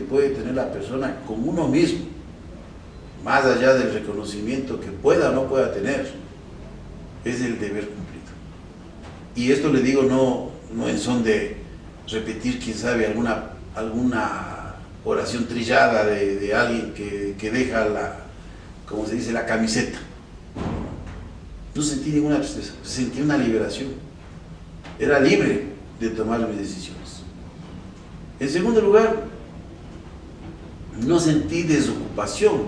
puede tener la persona con uno mismo, más allá del reconocimiento que pueda o no pueda tener, es el deber cumplido. Y esto le digo no en son de repetir, quién sabe, alguna oración trillada de alguien que deja como se dice, la camiseta. No sentí ninguna tristeza, sentí una liberación. Era libre de tomar mis decisiones. En segundo lugar, no sentí desocupación,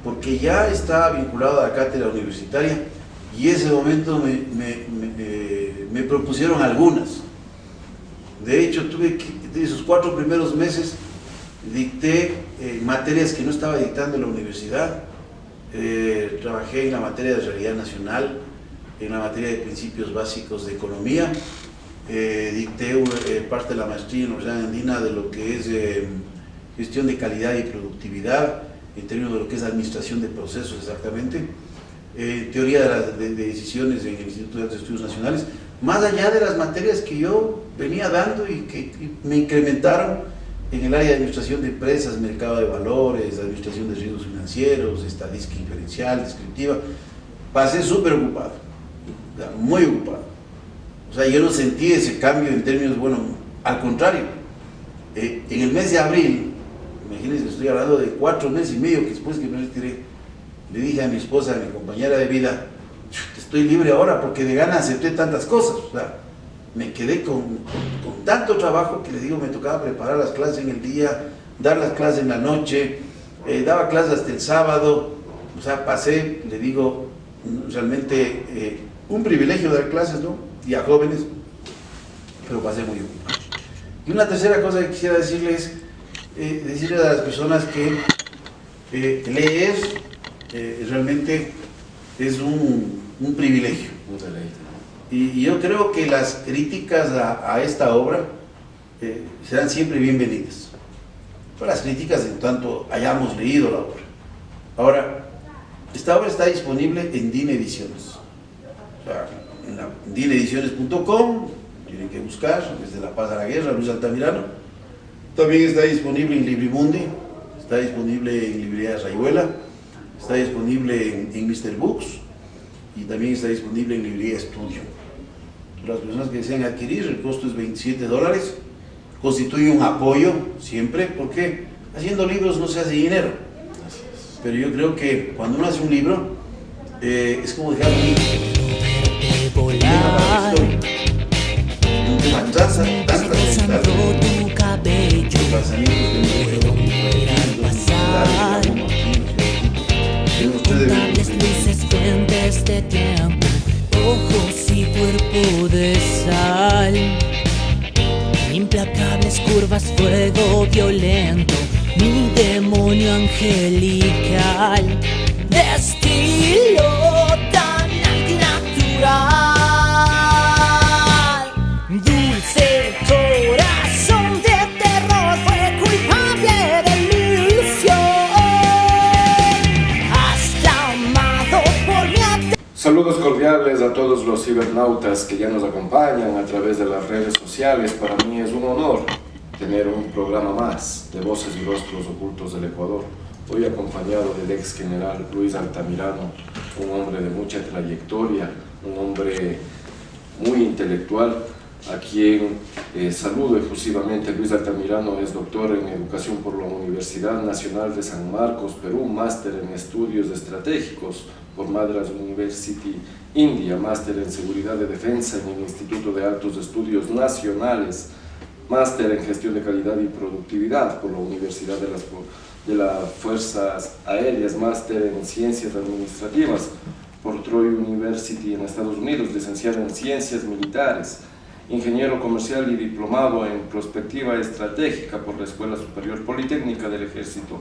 porque ya estaba vinculado a la cátedra universitaria y en ese momento me propusieron algunas. De hecho, esos 4 primeros meses dicté materias que no estaba dictando en la universidad. Trabajé en la materia de realidad nacional, en la materia de principios básicos de economía, dicté parte de la maestría en la Universidad Andina de lo que es gestión de calidad y productividad, en términos de lo que es administración de procesos exactamente, teoría de decisiones en el Instituto de Altos Estudios Nacionales, más allá de las materias que yo venía dando y que me incrementaron en el área de administración de empresas, mercado de valores, administración de riesgos financieros, estadística inferencial, descriptiva. Pasé súper ocupado, muy ocupado. O sea, yo no sentí ese cambio en términos, bueno, al contrario. En el mes de abril, imagínense, estoy hablando de 4 meses y medio que después que me retiré, le dije a mi esposa, a mi compañera de vida, estoy libre ahora porque de gana acepté tantas cosas. O sea, me quedé con tanto trabajo que les digo, me tocaba preparar las clases en el día, dar las clases en la noche, daba clases hasta el sábado. O sea, pasé, le digo, realmente un privilegio dar clases, ¿no? Y a jóvenes, pero pasé muy ocupado. Y una tercera cosa que quisiera decirles es decirle a las personas que leer realmente es un privilegio. Y yo creo que las críticas a esta obra serán siempre bienvenidas. Pero las críticas en tanto hayamos leído la obra. Ahora, esta obra está disponible en DIN Ediciones. O sea, en dinediciones.com, tienen que buscar, desde La Paz a la Guerra, Luis Altamirano. También está disponible en Librimundi, está disponible en Librería Rayuela, está disponible en Mr. Books y también está disponible en Librería Estudio. Las personas que desean adquirir, el costo es $27, constituye un apoyo siempre, porque haciendo libros no se hace dinero. Pero yo creo que cuando uno hace un libro, es como dejar un libro. Tu cabello, puedo pasar. Incontables luces fuentes de tiempo, ojos y cuerpo de sal. Implacables curvas, fuego violento, mi demonio angelical. De estilo tan antinatural. Dulce corazón de terror fue culpable de mi ilusión. Hasta amado por mi Saludos cordiales a todos los cibernautas que ya nos acompañan a través de las redes sociales. Para mí es un honor tener un programa más de Voces y Rostros Ocultos del Ecuador. Hoy acompañado del ex general Luis Altamirano, un hombre de mucha trayectoria, un hombre muy intelectual, a quien saludo efusivamente. Luis Altamirano es doctor en Educación por la Universidad Nacional de San Marcos, Perú, máster en Estudios Estratégicos por Madras University, India, máster en Seguridad de Defensa en el Instituto de Altos Estudios Nacionales, máster en Gestión de Calidad y Productividad por la Universidad de las Fuerzas Aéreas, máster en Ciencias Administrativas por Troy University en Estados Unidos, licenciado en Ciencias Militares, ingeniero comercial y diplomado en Prospectiva Estratégica por la Escuela Superior Politécnica del Ejército,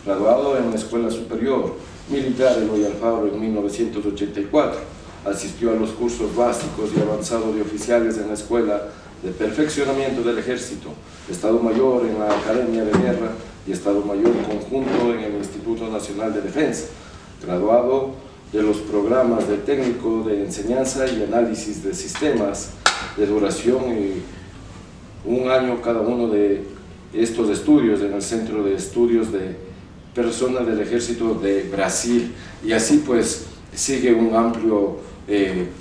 graduado en la Escuela Superior Militar Eloy Alfaro en 1984, asistió a los cursos básicos y avanzados de oficiales en la Escuela de Perfeccionamiento del Ejército, Estado Mayor en la Academia de Guerra y Estado Mayor Conjunto en el Instituto Nacional de Defensa, graduado de los programas de técnico de enseñanza y análisis de sistemas de duración y 1 año cada uno de estos estudios en el Centro de Estudios de Personas del Ejército de Brasil, y así pues sigue un amplio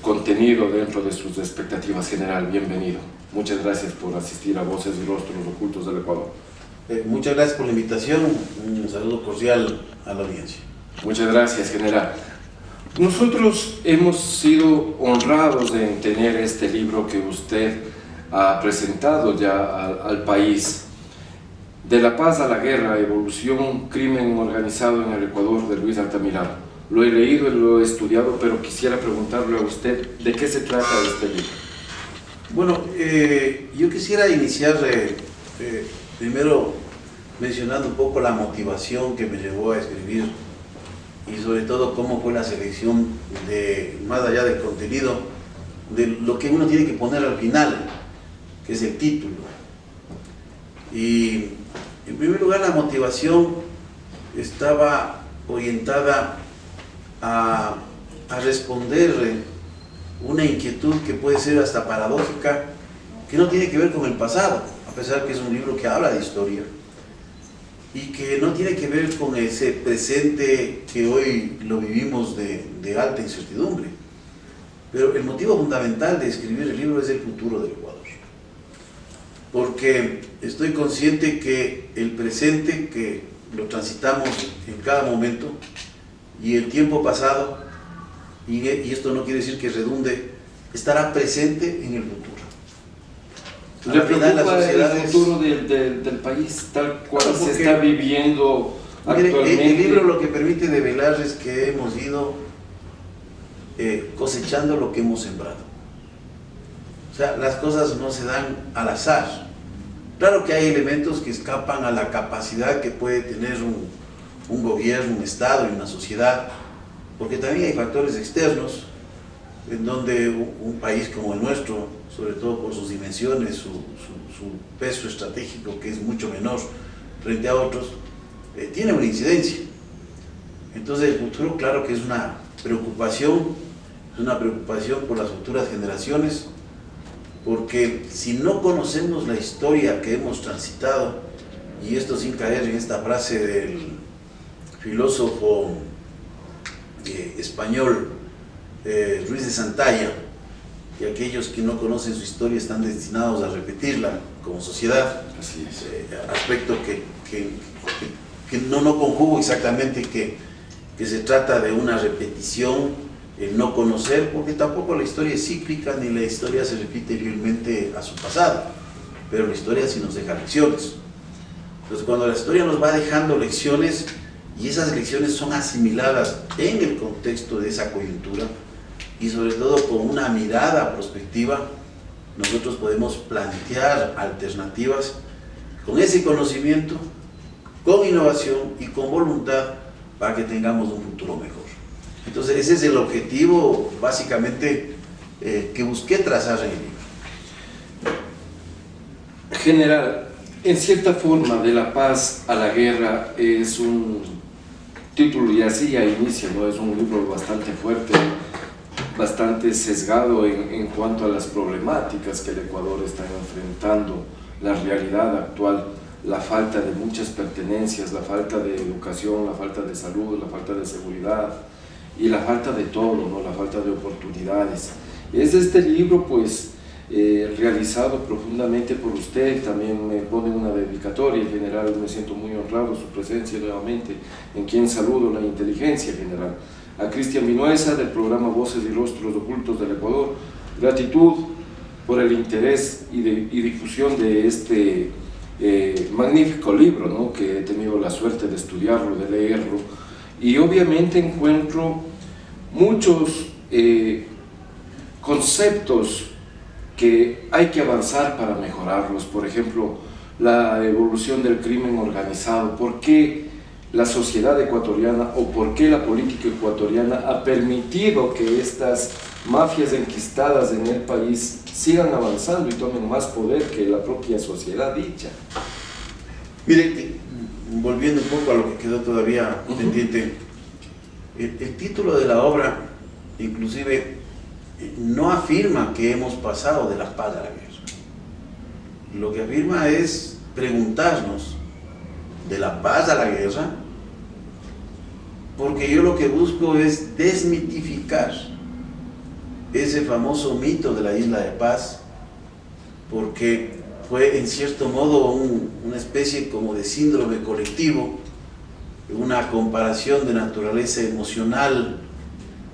contenido dentro de sus expectativas. General, bienvenido. Muchas gracias por asistir a Voces y Rostros Ocultos del Ecuador. Muchas gracias por la invitación, un saludo cordial a la audiencia. Muchas gracias, general. Nosotros hemos sido honrados en tener este libro que usted ha presentado ya al país, De la paz a la guerra, evolución, crimen organizado en el Ecuador, de Luis Altamirano. Lo he leído y lo he estudiado, pero quisiera preguntarle a usted de qué se trata este libro. Bueno, yo quisiera iniciar primero mencionando un poco la motivación que me llevó a escribir y sobre todo cómo fue la selección de, más allá del contenido, de lo que uno tiene que poner al final, que es el título. Y en primer lugar, la motivación estaba orientada a responder una inquietud que puede ser hasta paradójica, que no tiene que ver con el pasado, a pesar que es un libro que habla de historia, y que no tiene que ver con ese presente que hoy lo vivimos de alta incertidumbre. Pero el motivo fundamental de escribir el libro es el futuro del Ecuador. Porque estoy consciente que el presente, que lo transitamos en cada momento, y el tiempo pasado, y esto no quiere decir que redunde, estará presente en el futuro. ¿Le preocupa el futuro del país tal cual se está viviendo actualmente? El libro lo que permite develar es que hemos ido cosechando lo que hemos sembrado. O sea, las cosas no se dan al azar. Claro que hay elementos que escapan a la capacidad que puede tener un gobierno, un Estado y una sociedad, porque también hay factores externos en donde un país como el nuestro, sobre todo por sus dimensiones, su peso estratégico, que es mucho menor frente a otros, tiene una incidencia. Entonces el futuro, claro que es una preocupación por las futuras generaciones, porque si no conocemos la historia que hemos transitado, y esto sin caer en esta frase del filósofo español Ruiz de Santalla, y aquellos que no conocen su historia están destinados a repetirla como sociedad. Así es. Aspecto que no conjugo exactamente que se trata de una repetición, el no conocer, porque tampoco la historia es cíclica ni la historia se repite fielmente a su pasado, pero la historia sí nos deja lecciones. Entonces, cuando la historia nos va dejando lecciones y esas lecciones son asimiladas en el contexto de esa coyuntura, y sobre todo con una mirada prospectiva, nosotros podemos plantear alternativas con ese conocimiento, con innovación y con voluntad para que tengamos un futuro mejor. Entonces ese es el objetivo básicamente que busqué trazar en el libro. General, en cierta forma, De la paz a la guerra es un título, y así ya inicia, ¿no? Es un libro bastante fuerte, bastante sesgado en cuanto a las problemáticas que el Ecuador está enfrentando, la realidad actual, la falta de muchas pertenencias, la falta de educación, la falta de salud, la falta de seguridad y la falta de todo, ¿no? La falta de oportunidades. Es este libro pues realizado profundamente por usted, también me pone una dedicatoria. En general me siento muy honrado su presencia nuevamente, en quien saludo la inteligencia general. A Cristian Vinuesa del programa Voces y Rostros Ocultos del Ecuador, gratitud por el interés y difusión de este magnífico libro, ¿no? Que he tenido la suerte de estudiarlo, de leerlo, y obviamente encuentro muchos conceptos que hay que avanzar para mejorarlos. Por ejemplo, la evolución del crimen organizado. ¿Por qué la sociedad ecuatoriana o por qué la política ecuatoriana ha permitido que estas mafias enquistadas en el país sigan avanzando y tomen más poder que la propia sociedad dicha? Mire, volviendo un poco a lo que quedó todavía pendiente, el título de la obra inclusive no afirma que hemos pasado de la paz a la guerra. Lo que afirma es preguntarnos de la paz a la guerra, porque yo lo que busco es desmitificar ese famoso mito de la isla de paz, porque fue en cierto modo una especie como de síndrome colectivo, una comparación de naturaleza emocional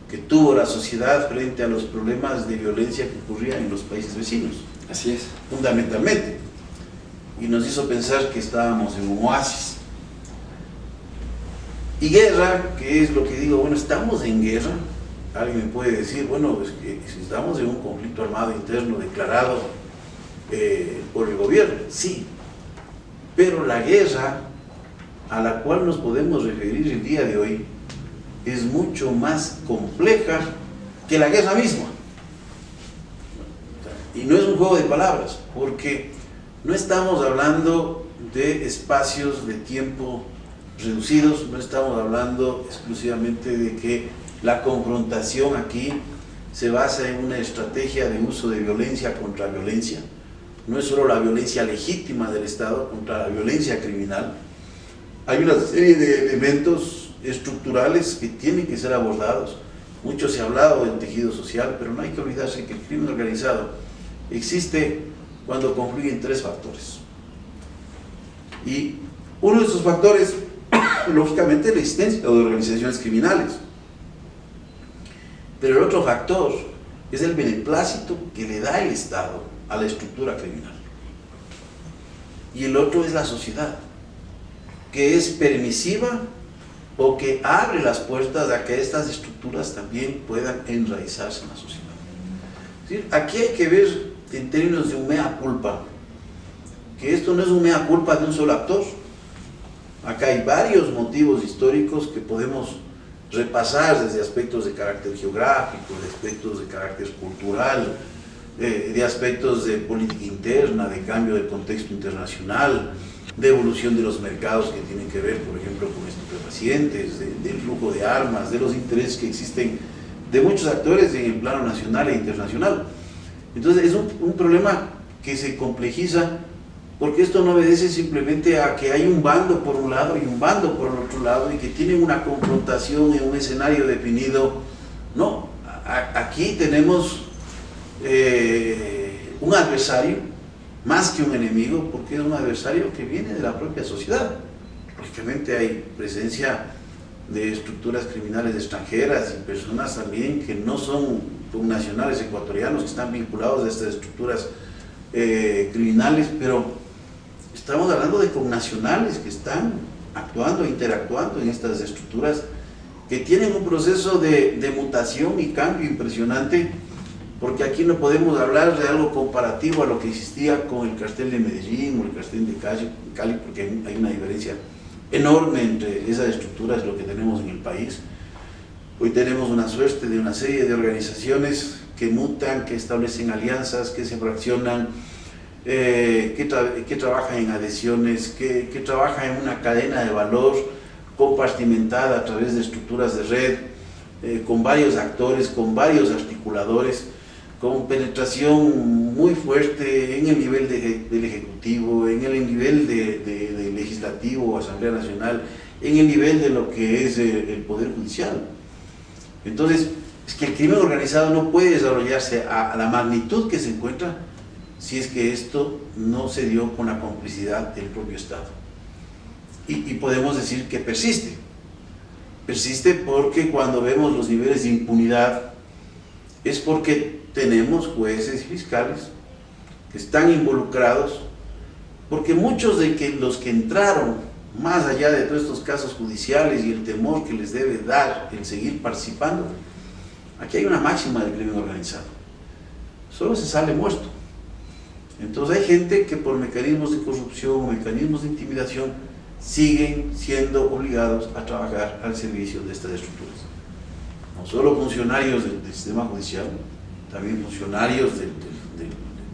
que tuvo la sociedad frente a los problemas de violencia que ocurrían en los países vecinos. Así es. Fundamentalmente. Y nos hizo pensar que estábamos en un oasis. Y guerra, que es lo que digo, bueno, estamos en guerra. Alguien me puede decir, bueno, es que si estamos en un conflicto armado interno declarado por el gobierno, sí, pero la guerra a la cual nos podemos referir el día de hoy es mucho más compleja que la guerra misma. Y no es un juego de palabras, porque no estamos hablando de espacios de tiempo reducidos, no estamos hablando exclusivamente de que la confrontación aquí se basa en una estrategia de uso de violencia contra violencia. No es solo la violencia legítima del Estado contra la violencia criminal. Hay una serie de elementos estructurales que tienen que ser abordados. Mucho se ha hablado del tejido social, pero no hay que olvidarse que el crimen organizado existe cuando confluyen tres factores. Y uno de esos factores, lógicamente, es la existencia de organizaciones criminales. Pero el otro factor es el beneplácito que le da el Estado a la estructura criminal. Y el otro es la sociedad, que es permisiva o que abre las puertas a que estas estructuras también puedan enraizarse en la sociedad. Es decir, aquí hay que ver en términos de un mea culpa, que esto no es un mea culpa de un solo actor. Acá hay varios motivos históricos que podemos repasar desde aspectos de carácter geográfico, de aspectos de carácter cultural, de aspectos de política interna, de cambio del contexto internacional, de evolución de los mercados que tienen que ver, por ejemplo, con estupefacientes, del flujo de armas, de los intereses que existen de muchos actores en el plano nacional e internacional. Entonces es un problema que se complejiza porque esto no obedece simplemente a que hay un bando por un lado y un bando por el otro lado y que tienen una confrontación en un escenario definido. No, aquí tenemos un adversario más que un enemigo, porque es un adversario que viene de la propia sociedad. Lógicamente hay presencia de estructuras criminales extranjeras y personas también que no son nacionales ecuatorianos, que están vinculados a estas estructuras criminales, pero estamos hablando de connacionales que están actuando, interactuando en estas estructuras que tienen un proceso de mutación y cambio impresionante, porque aquí no podemos hablar de algo comparativo a lo que existía con el cartel de Medellín o el cartel de Cali, porque hay una diferencia enorme entre esas estructuras y lo que tenemos en el país. Hoy tenemos una suerte de una serie de organizaciones que mutan, que establecen alianzas, que se fraccionan, que trabajan en adhesiones, que trabajan en una cadena de valor compartimentada a través de estructuras de red, con varios actores, con varios articuladores, con penetración muy fuerte en el nivel del Ejecutivo, en el nivel de Legislativo o Asamblea Nacional, en el nivel de lo que es el Poder Judicial. Entonces, es que el crimen organizado no puede desarrollarse a la magnitud que se encuentra si es que esto no se dio con la complicidad del propio Estado. Y podemos decir que persiste. Persiste porque cuando vemos los niveles de impunidad es porque tenemos jueces y fiscales que están involucrados, porque muchos de los que entraron, más allá de todos estos casos judiciales y el temor que les debe dar el seguir participando, aquí hay una máxima del crimen organizado: solo se sale muerto. Entonces hay gente que por mecanismos de corrupción o mecanismos de intimidación siguen siendo obligados a trabajar al servicio de estas estructuras. No solo funcionarios del sistema judicial, también funcionarios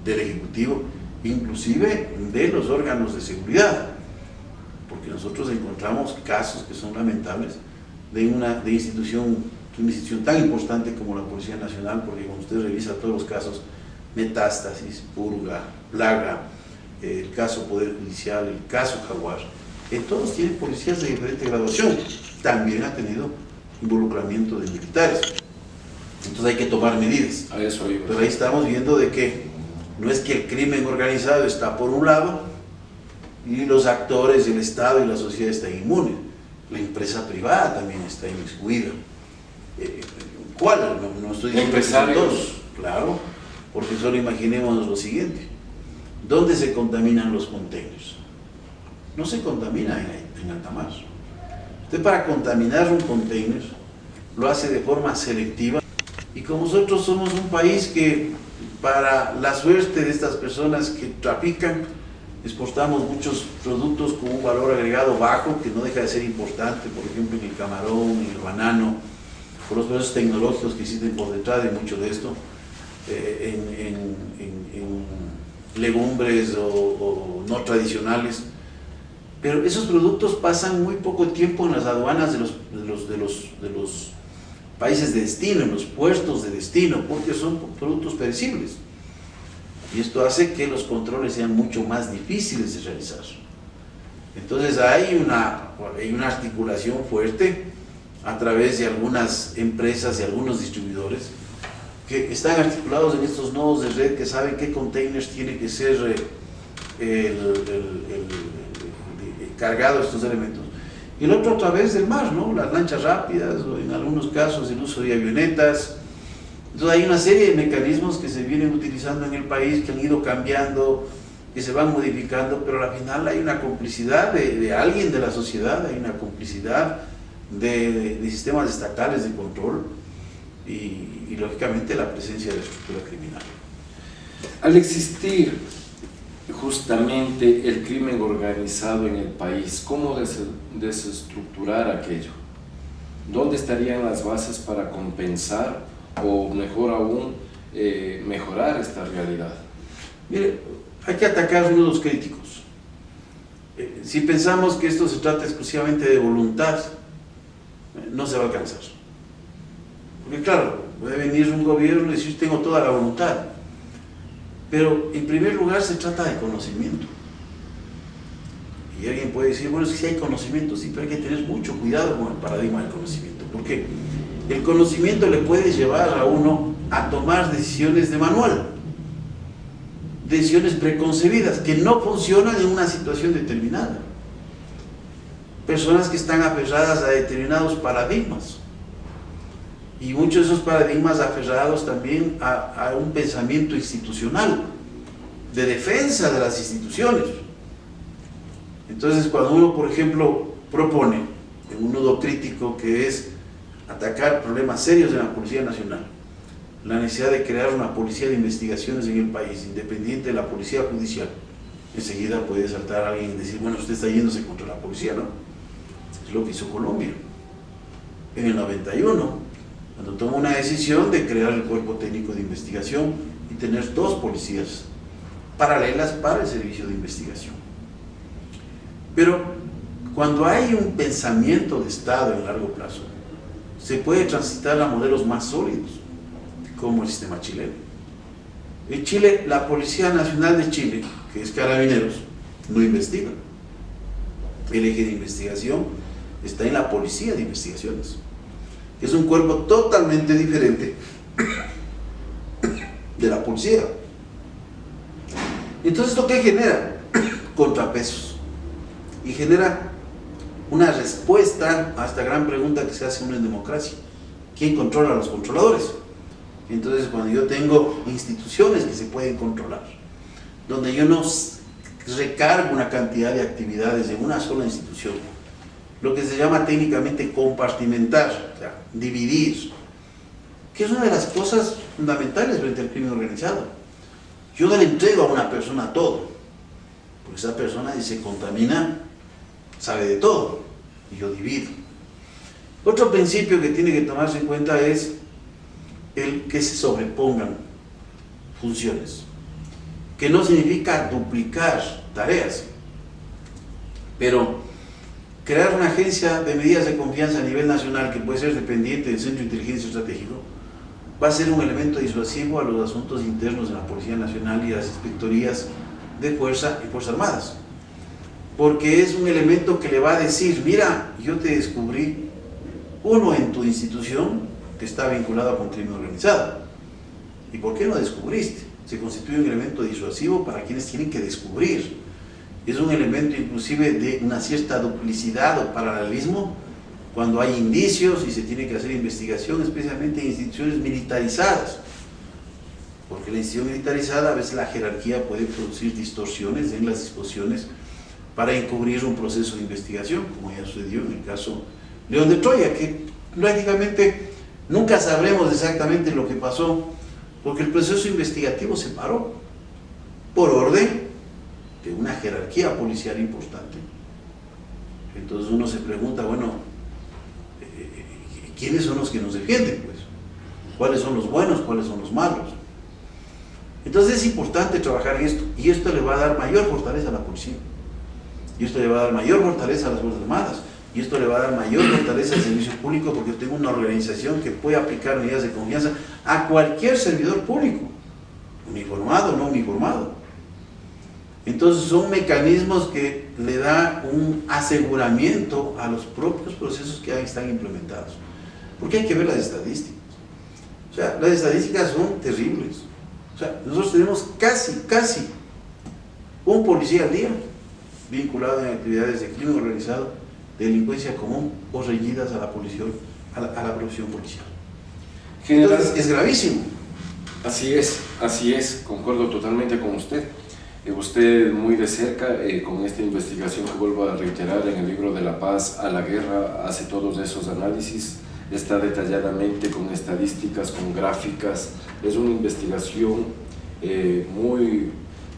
del Ejecutivo, inclusive de los órganos de seguridad, porque nosotros encontramos casos que son lamentables de una institución tan importante como la Policía Nacional, porque cuando usted revisa todos los casos, Metástasis, Purga, Plaga, el caso Poder Judicial, el caso Jaguar, todos tienen policías de diferente graduación. También ha tenido involucramiento de militares. Entonces hay que tomar medidas. A eso iba. Pero ahí estamos viendo de que no es que el crimen organizado está por un lado y los actores, el Estado y la sociedad están inmunes. La empresa privada también está inmiscuida. ¿Cuál? No estoy diciendo que son todos, claro, porque solo imaginémonos lo siguiente. ¿Dónde se contaminan los contenedores? No se contamina en alta mar. Usted, para contaminar un contenedor lo hace de forma selectiva, y como nosotros somos un país que, para la suerte de estas personas que trafican, exportamos muchos productos con un valor agregado bajo, que no deja de ser importante, por ejemplo en el camarón, en el banano, por los procesos tecnológicos que existen por detrás de mucho de esto, en legumbres o no tradicionales. Pero esos productos pasan muy poco tiempo en las aduanas de los países de destino, en los puertos de destino, porque son productos perecibles. Y esto hace que los controles sean mucho más difíciles de realizar. Entonces hay una articulación fuerte a través de algunas empresas y algunos distribuidores que están articulados en estos nodos de red, que saben qué containers tiene que ser cargado estos elementos. Y el otro a través del mar, ¿no? Las lanchas rápidas, o en algunos casos el uso de avionetas. Entonces hay una serie de mecanismos que se vienen utilizando en el país, que han ido cambiando, que se van modificando, pero al final hay una complicidad de alguien de la sociedad, hay una complicidad de sistemas estatales de control y lógicamente la presencia de la estructura criminal. Al existir justamente el crimen organizado en el país, ¿cómo desestructurar aquello? ¿Dónde estarían las bases para compensar o, mejor aún, mejorar esta realidad? Mire, hay que atacar nudos críticos. Si pensamos que esto se trata exclusivamente de voluntad, no se va a alcanzar. Porque claro, puede venir un gobierno y decir tengo toda la voluntad, pero en primer lugar se trata de conocimiento. Y alguien puede decir, bueno, es que sí hay conocimiento, sí, pero hay que tener mucho cuidado con el paradigma del conocimiento, porque el conocimiento le puede llevar a uno a tomar decisiones de manual, decisiones preconcebidas, que no funcionan en una situación determinada. Personas que están aferradas a determinados paradigmas, y muchos de esos paradigmas aferrados también a un pensamiento institucional, de defensa de las instituciones. Entonces, cuando uno, por ejemplo, propone en un nudo crítico que es atacar problemas serios de la Policía Nacional, la necesidad de crear una policía de investigaciones en el país, independiente de la policía judicial, enseguida puede saltar a alguien y decir, bueno, usted está yéndose contra la policía, ¿no? Es lo que hizo Colombia en el 91, cuando tomó una decisión de crear el Cuerpo Técnico de Investigación y tener dos policías paralelas para el servicio de investigación. Pero cuando hay un pensamiento de Estado en largo plazo, se puede transitar a modelos más sólidos, como el sistema chileno. En Chile, la Policía Nacional de Chile, que es Carabineros, no investiga. El eje de investigación está en la Policía de Investigaciones, que es un cuerpo totalmente diferente de la policía. Entonces, ¿esto qué genera? Contrapesos. Y genera una respuesta a esta gran pregunta que se hace uno en democracia: ¿quién controla a los controladores? Entonces, cuando yo tengo instituciones que se pueden controlar, donde yo no recargo una cantidad de actividades en una sola institución, lo que se llama técnicamente compartimentar, o sea, dividir, que es una de las cosas fundamentales frente al crimen organizado. Yo no le entrego a una persona todo, porque esa persona, si se contamina, sabe de todo, y yo divido. Otro principio que tiene que tomarse en cuenta es el que se sobrepongan funciones, que no significa duplicar tareas, pero crear una agencia de medidas de confianza a nivel nacional que puede ser dependiente del Centro de Inteligencia Estratégico va a ser un elemento disuasivo a los asuntos internos de la Policía Nacional y a las inspectorías de fuerza en Fuerzas Armadas, porque es un elemento que le va a decir, mira, yo te descubrí, uno, en tu institución que está vinculado con crimen organizado, ¿y por qué no descubriste? Se constituye un elemento disuasivo para quienes tienen que descubrir, es un elemento inclusive de una cierta duplicidad o paralelismo cuando hay indicios y se tiene que hacer investigación, especialmente en instituciones militarizadas, porque la institución militarizada a veces la jerarquía puede producir distorsiones en las disposiciones para encubrir un proceso de investigación, como ya sucedió en el caso León de Troya, que prácticamente nunca sabremos exactamente lo que pasó, porque el proceso investigativo se paró por orden de una jerarquía policial importante. Entonces uno se pregunta, bueno, ¿quiénes son los que nos defienden? Pues, ¿cuáles son los buenos? ¿Cuáles son los malos? Entonces es importante trabajar en esto, y esto le va a dar mayor fortaleza a la policía, y esto le va a dar mayor fortaleza a las Fuerzas Armadas, y esto le va a dar mayor fortaleza al servicio público, porque tengo una organización que puede aplicar medidas de confianza a cualquier servidor público, uniformado o no uniformado. Entonces son mecanismos que le da un aseguramiento a los propios procesos que ahí están implementados, porque hay que ver las estadísticas. O sea, las estadísticas son terribles. O sea, nosotros tenemos casi un policía al día vinculado en actividades de crimen organizado, de delincuencia común o reñidas a la profesión policial. Entonces es gravísimo. Así es, concuerdo totalmente con usted. Usted muy de cerca, con esta investigación que vuelvo a reiterar en el libro de La Paz a la Guerra, hace todos esos análisis, está detalladamente con estadísticas, con gráficas, es una investigación muy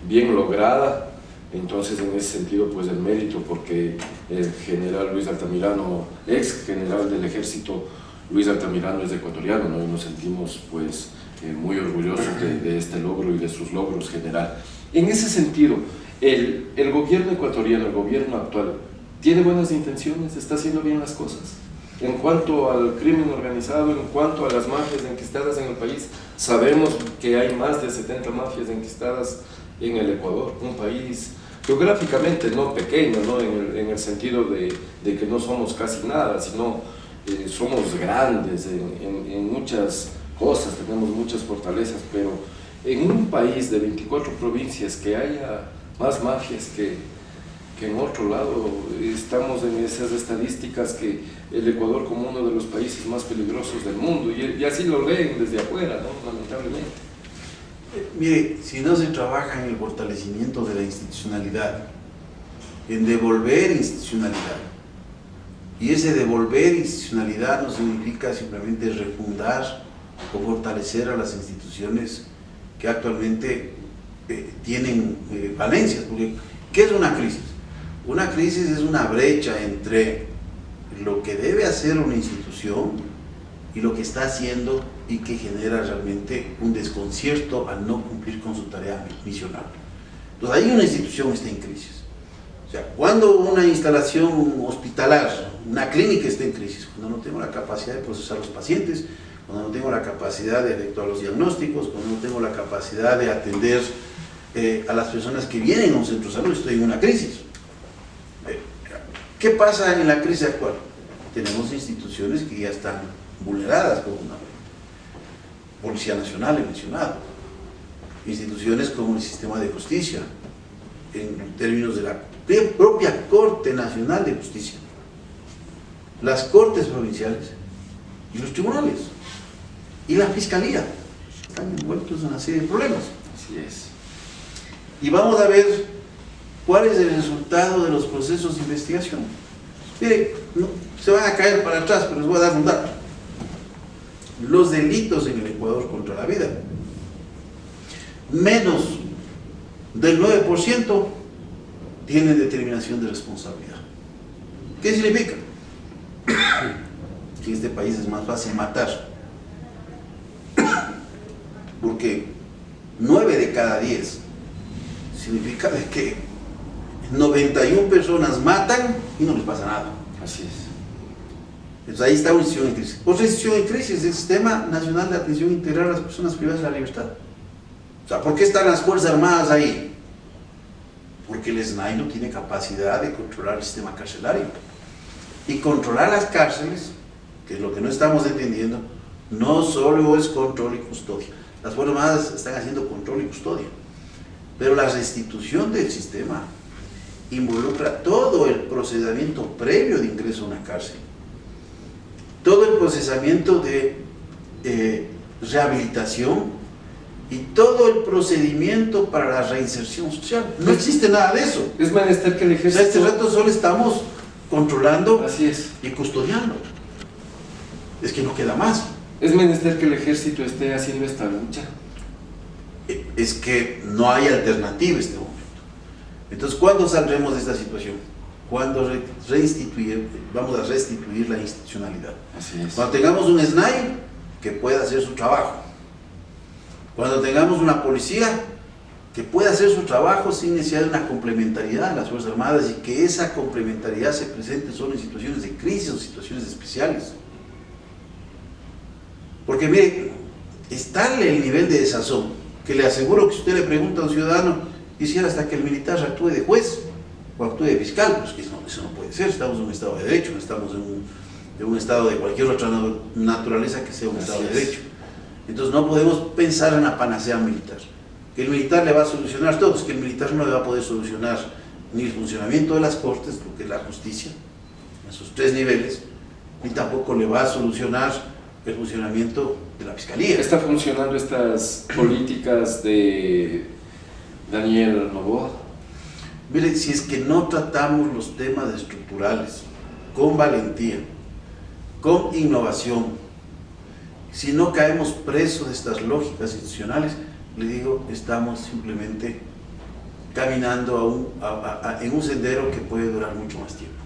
bien lograda. Entonces, en ese sentido, pues el mérito, porque el general Luis Altamirano, ex general del ejército, Luis Altamirano es ecuatoriano, ¿no? Y nos sentimos pues muy orgullosos de este logro y de sus logros, general. En ese sentido, el gobierno ecuatoriano, el gobierno actual, ¿tiene buenas intenciones? ¿Está haciendo bien las cosas? En cuanto al crimen organizado, en cuanto a las mafias enquistadas en el país, sabemos que hay más de 70 mafias enquistadas en el Ecuador, un país geográficamente no pequeño, ¿no? En el sentido de que no somos casi nada, sino somos grandes en muchas cosas, tenemos muchas fortalezas, pero en un país de 24 provincias que haya más mafias que en otro lado, estamos en esas estadísticas que el Ecuador como uno de los países más peligrosos del mundo, y así lo leen desde afuera, ¿no? Lamentablemente. Mire, si no se trabaja en el fortalecimiento de la institucionalidad, en devolver institucionalidad, y ese devolver institucionalidad no significa simplemente refundar o fortalecer a las instituciones que actualmente tienen falencias, porque ¿qué es una crisis? Una crisis es una brecha entre lo que debe hacer una institución y lo que está haciendo, y que genera realmente un desconcierto al no cumplir con su tarea misional. Entonces ahí una institución está en crisis. O sea, cuando una instalación hospitalaria, una clínica está en crisis, cuando no tengo la capacidad de procesar los pacientes, cuando no tengo la capacidad de efectuar los diagnósticos, cuando no tengo la capacidad de atender a las personas que vienen a un centro de salud, estoy en una crisis. ¿Qué pasa en la crisis actual? Tenemos instituciones que ya están vulneradas, como una Policía Nacional, he mencionado, instituciones como el sistema de justicia, en términos de la propia Corte Nacional de Justicia, las cortes provinciales y los tribunales, y la Fiscalía, están envueltos en una serie de problemas. Así es. Y vamos a ver cuál es el resultado de los procesos de investigación. Mire, no, se van a caer para atrás, pero les voy a dar un dato. Los delitos en el Ecuador contra la vida, menos del 9% tienen determinación de responsabilidad. ¿Qué significa? Que en este país es más fácil matar, porque 9 de cada 10 significa de que 91 personas matan y no les pasa nada. Así es. Entonces ahí está una institución en crisis. Otra institución en crisis es el Sistema Nacional de Atención Integral a las Personas Privadas de la Libertad. O sea, ¿por qué están las Fuerzas Armadas ahí? porque el SNAI no tiene capacidad de controlar el sistema carcelario. Y controlar las cárceles, que es lo que no estamos entendiendo, no solo es control y custodia. Las Fuerzas Armadas están haciendo control y custodia, pero la restitución del sistema involucra todo el procedimiento previo de ingreso a una cárcel, todo el procesamiento de rehabilitación y todo el procedimiento para la reinserción social. No existe nada de eso. Es menester que el O sea, ejército... este rato solo estamos controlando Así es. y custodiando. Es que no queda más. Es menester que el ejército esté haciendo esta lucha. Es que no hay alternativa en este momento. Entonces, ¿cuándo saldremos de esta situación? Cuando vamos a restituir la institucionalidad. Así es. Cuando tengamos un SNAI que pueda hacer su trabajo. Cuando tengamos una policía que pueda hacer su trabajo sin necesidad de una complementariedad en las Fuerzas Armadas y que esa complementariedad se presente solo en situaciones de crisis o situaciones especiales. Porque mire, es tal el nivel de desazón que le aseguro que si usted le pregunta a un ciudadano, quisiera hasta que el militar actúe de juez o actúe de fiscal, pues que eso no puede ser. Estamos en un estado de derecho, no estamos en un estado de cualquier otra naturaleza que sea un estado de derecho. Entonces no podemos pensar en la panacea militar, que el militar le va a solucionar todo. Es que el militar no le va a poder solucionar ni el funcionamiento de las cortes, lo que es la justicia, en sus 3 niveles, ni tampoco le va a solucionar el funcionamiento de la fiscalía. ¿Está funcionando estas políticas de Daniel Noboa? Mire, si es que no tratamos los temas estructurales con valentía, con innovación, si no caemos presos de estas lógicas institucionales, le digo, estamos simplemente caminando en un sendero que puede durar mucho más tiempo.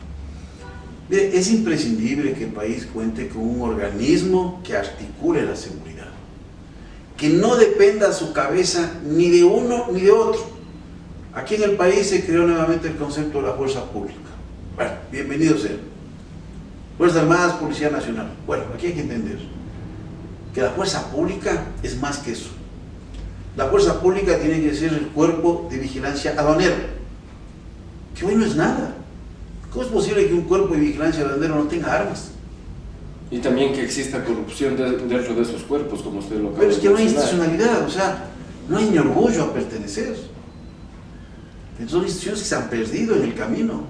Mire, es imprescindible que el país cuente con un organismo que articule la seguridad, que no dependa su cabeza ni de uno ni de otro. Aquí en el país se creó nuevamente el concepto de la fuerza pública. Bueno, bienvenido sea. Fuerzas Armadas, Policía Nacional. Bueno, aquí hay que entender que la fuerza pública es más que eso. La fuerza pública tiene que ser el cuerpo de vigilancia aduanera, que hoy no es nada. ¿Cómo es posible que un cuerpo de vigilancia aduanero no tenga armas? Y también que exista corrupción dentro de esos cuerpos, como usted lo acaba Pero es que no hay mencionar. institucionalidad, o sea, no hay ni orgullo a pertenecer. Entonces, son instituciones que se han perdido en el camino.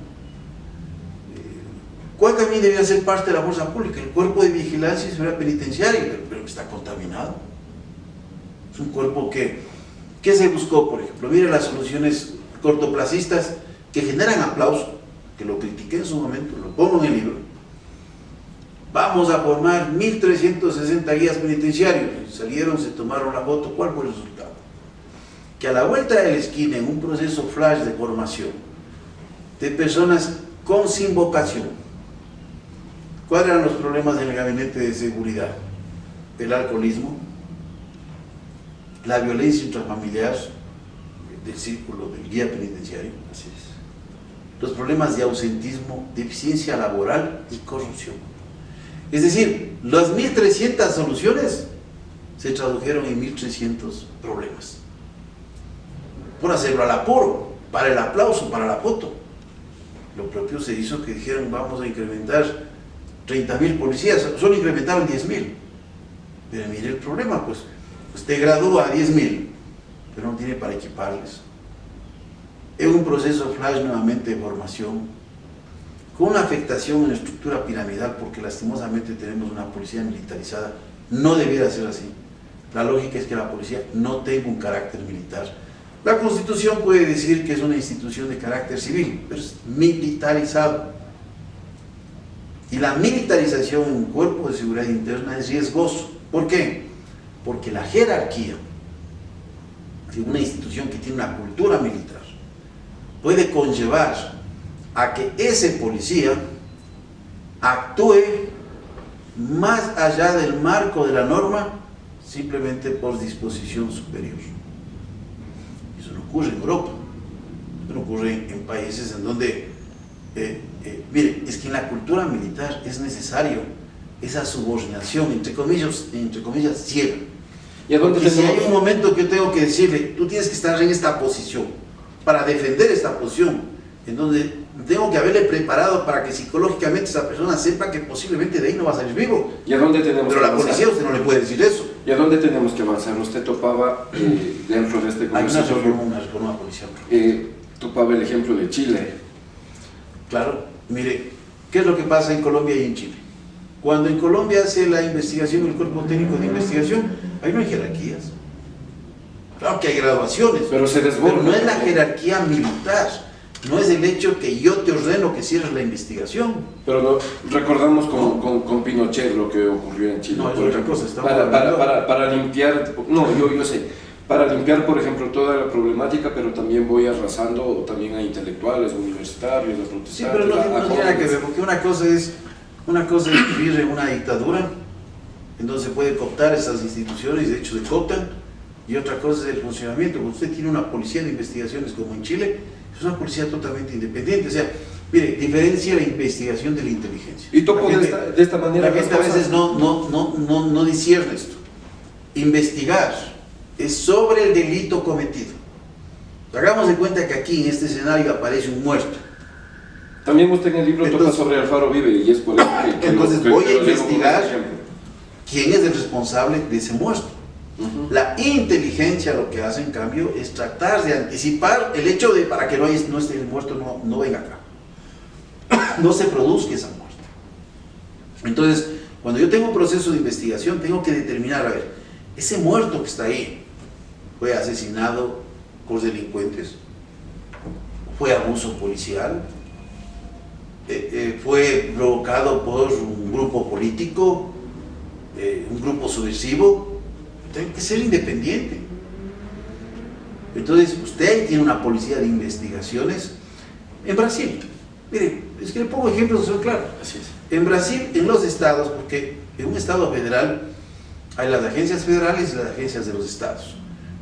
¿Cuál también debía ser parte de la fuerza pública? El cuerpo de vigilancia y seguridad penitenciaria, pero está contaminado. Es un cuerpo que se buscó, por ejemplo, mire las soluciones cortoplacistas que generan aplauso, que lo critiqué en su momento, lo pongo en el libro. Vamos a formar 1.360 guías penitenciarios. Salieron, se tomaron la foto. ¿Cuál fue el resultado? Que a la vuelta de la esquina, en un proceso flash de formación de personas sin vocación, ¿cuáles eran los problemas del gabinete de seguridad? El alcoholismo, la violencia intrafamiliar del círculo del guía penitenciario. Así es. Los problemas de ausentismo, deficiencia laboral y corrupción. Es decir, las 1.300 soluciones se tradujeron en 1.300 problemas. Por hacerlo al apuro, para el aplauso, para la foto. Lo propio se hizo que dijeron, vamos a incrementar 30.000 policías, solo incrementaron 10.000. Pero mire el problema, pues, usted gradúa a 10.000, pero no tiene para equiparles. Es un proceso flash nuevamente de formación, con una afectación en la estructura piramidal, porque lastimosamente tenemos una policía militarizada. No debiera ser así. La lógica es que la policía no tenga un carácter militar. La Constitución puede decir que es una institución de carácter civil, pero es militarizado. Y la militarización en un cuerpo de seguridad interna es riesgoso. ¿Por qué? Porque la jerarquía de una institución que tiene una cultura militar puede conllevar a que ese policía actúe más allá del marco de la norma simplemente por disposición superior. Eso no ocurre en Europa, eso no ocurre en países en donde, mire, es que en la cultura militar es necesario esa subordinación, entre comillas ciega. ¿Y a dónde Porque si hay tenemos? un momento que yo tengo que decirle, tú tienes que estar en esta posición, para defender esta posición, en donde tengo que haberle preparado para que psicológicamente esa persona sepa que posiblemente de ahí no va a salir vivo. ¿Y a dónde tenemos Pero que la avanzar? policía usted no le puede decir eso. ¿Y a dónde tenemos que avanzar? Usted topaba dentro de este Hay conversatorio, una reforma policial. topaba el ejemplo de Chile. Claro, mire, ¿qué es lo que pasa en Colombia y en Chile? Cuando en Colombia hace la investigación, el cuerpo técnico de investigación, ahí no hay jerarquías. Claro que hay graduaciones, Pero se desborda. pero no es la jerarquía militar, no es el hecho que yo te ordeno que cierres la investigación. Pero recordamos con Pinochet lo que ocurrió en Chile. No, es por otra ejemplo, cosa, estamos hablando- para limpiar, no, yo sé, para limpiar, por ejemplo, toda la problemática, pero también voy arrasando también a intelectuales, universitarios, a protestantes. Sí, pero no tiene nada que ver, porque una cosa es vivir en una dictadura, en donde se puede cooptar esas instituciones, de hecho se cooptan, y otra cosa es el funcionamiento. Cuando usted tiene una policía de investigaciones como en Chile, es una policía totalmente independiente. O sea, mire, diferencia la investigación de la inteligencia. Y topo La de gente- esta manera. La gente a veces no discierne esto. Investigar es sobre el delito cometido. Hagamos de cuenta que aquí en este escenario aparece un muerto. También usted en el libro toca Entonces- sobre Alfaro Vive y es por eso que Entonces que voy a lo llevo como investigar ejemplo. quién es el responsable de ese muerto. Ujú. La inteligencia lo que hace en cambio es tratar de anticipar el hecho de para que no esté el muerto, no venga acá, no se produzca esa muerte. Entonces, cuando yo tengo un proceso de investigación, tengo que determinar, a ver, ese muerto que está ahí fue asesinado por delincuentes, fue abuso policial, fue provocado por un grupo político, un grupo subversivo. Tiene que ser independiente. Entonces, usted tiene una policía de investigaciones en Brasil. Mire, es que le pongo ejemplos que son claros. Así es. En Brasil, en los estados, porque en un estado federal hay las agencias federales y las agencias de los estados.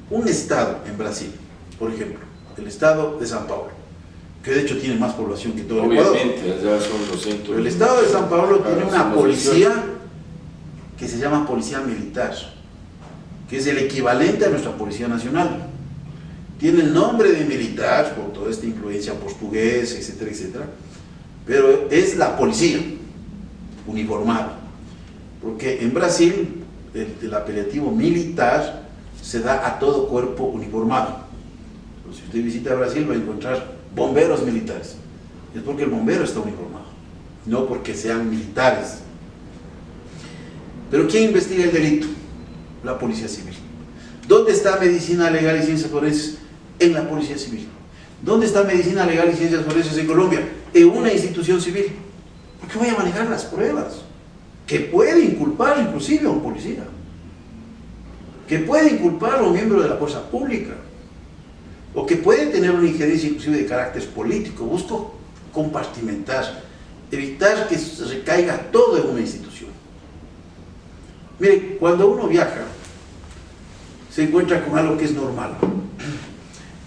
Un estado en Brasil, por ejemplo, el estado de San Paulo, que de hecho tiene más población que todo el Ecuador. Obviamente, ya son 200. Pero el estado de San Paulo tiene Son una los policía 18. que se llama policía militar, que es el equivalente a nuestra policía nacional. Tiene el nombre de militar por toda esta influencia portuguesa, etcétera, etcétera, pero es la policía uniformada, porque en Brasil el apelativo militar se da a todo cuerpo uniformado. Pero si usted visita Brasil va a encontrar bomberos militares, es porque el bombero está uniformado, no porque sean militares. Pero ¿quién investiga el delito? La policía civil. ¿Dónde está medicina legal y ciencias forenses? En la policía civil. ¿Dónde está medicina legal y ciencias forenses en Colombia? En una institución civil. ¿Por qué voy a manejar las pruebas? Que puede inculpar inclusive a un policía, que puede inculpar a un miembro de la fuerza pública, o que puede tener una injerencia inclusive de carácter político. Busco compartimentar, evitar que se recaiga todo en una institución. Mire, cuando uno viaja, se encuentra con algo que es normal.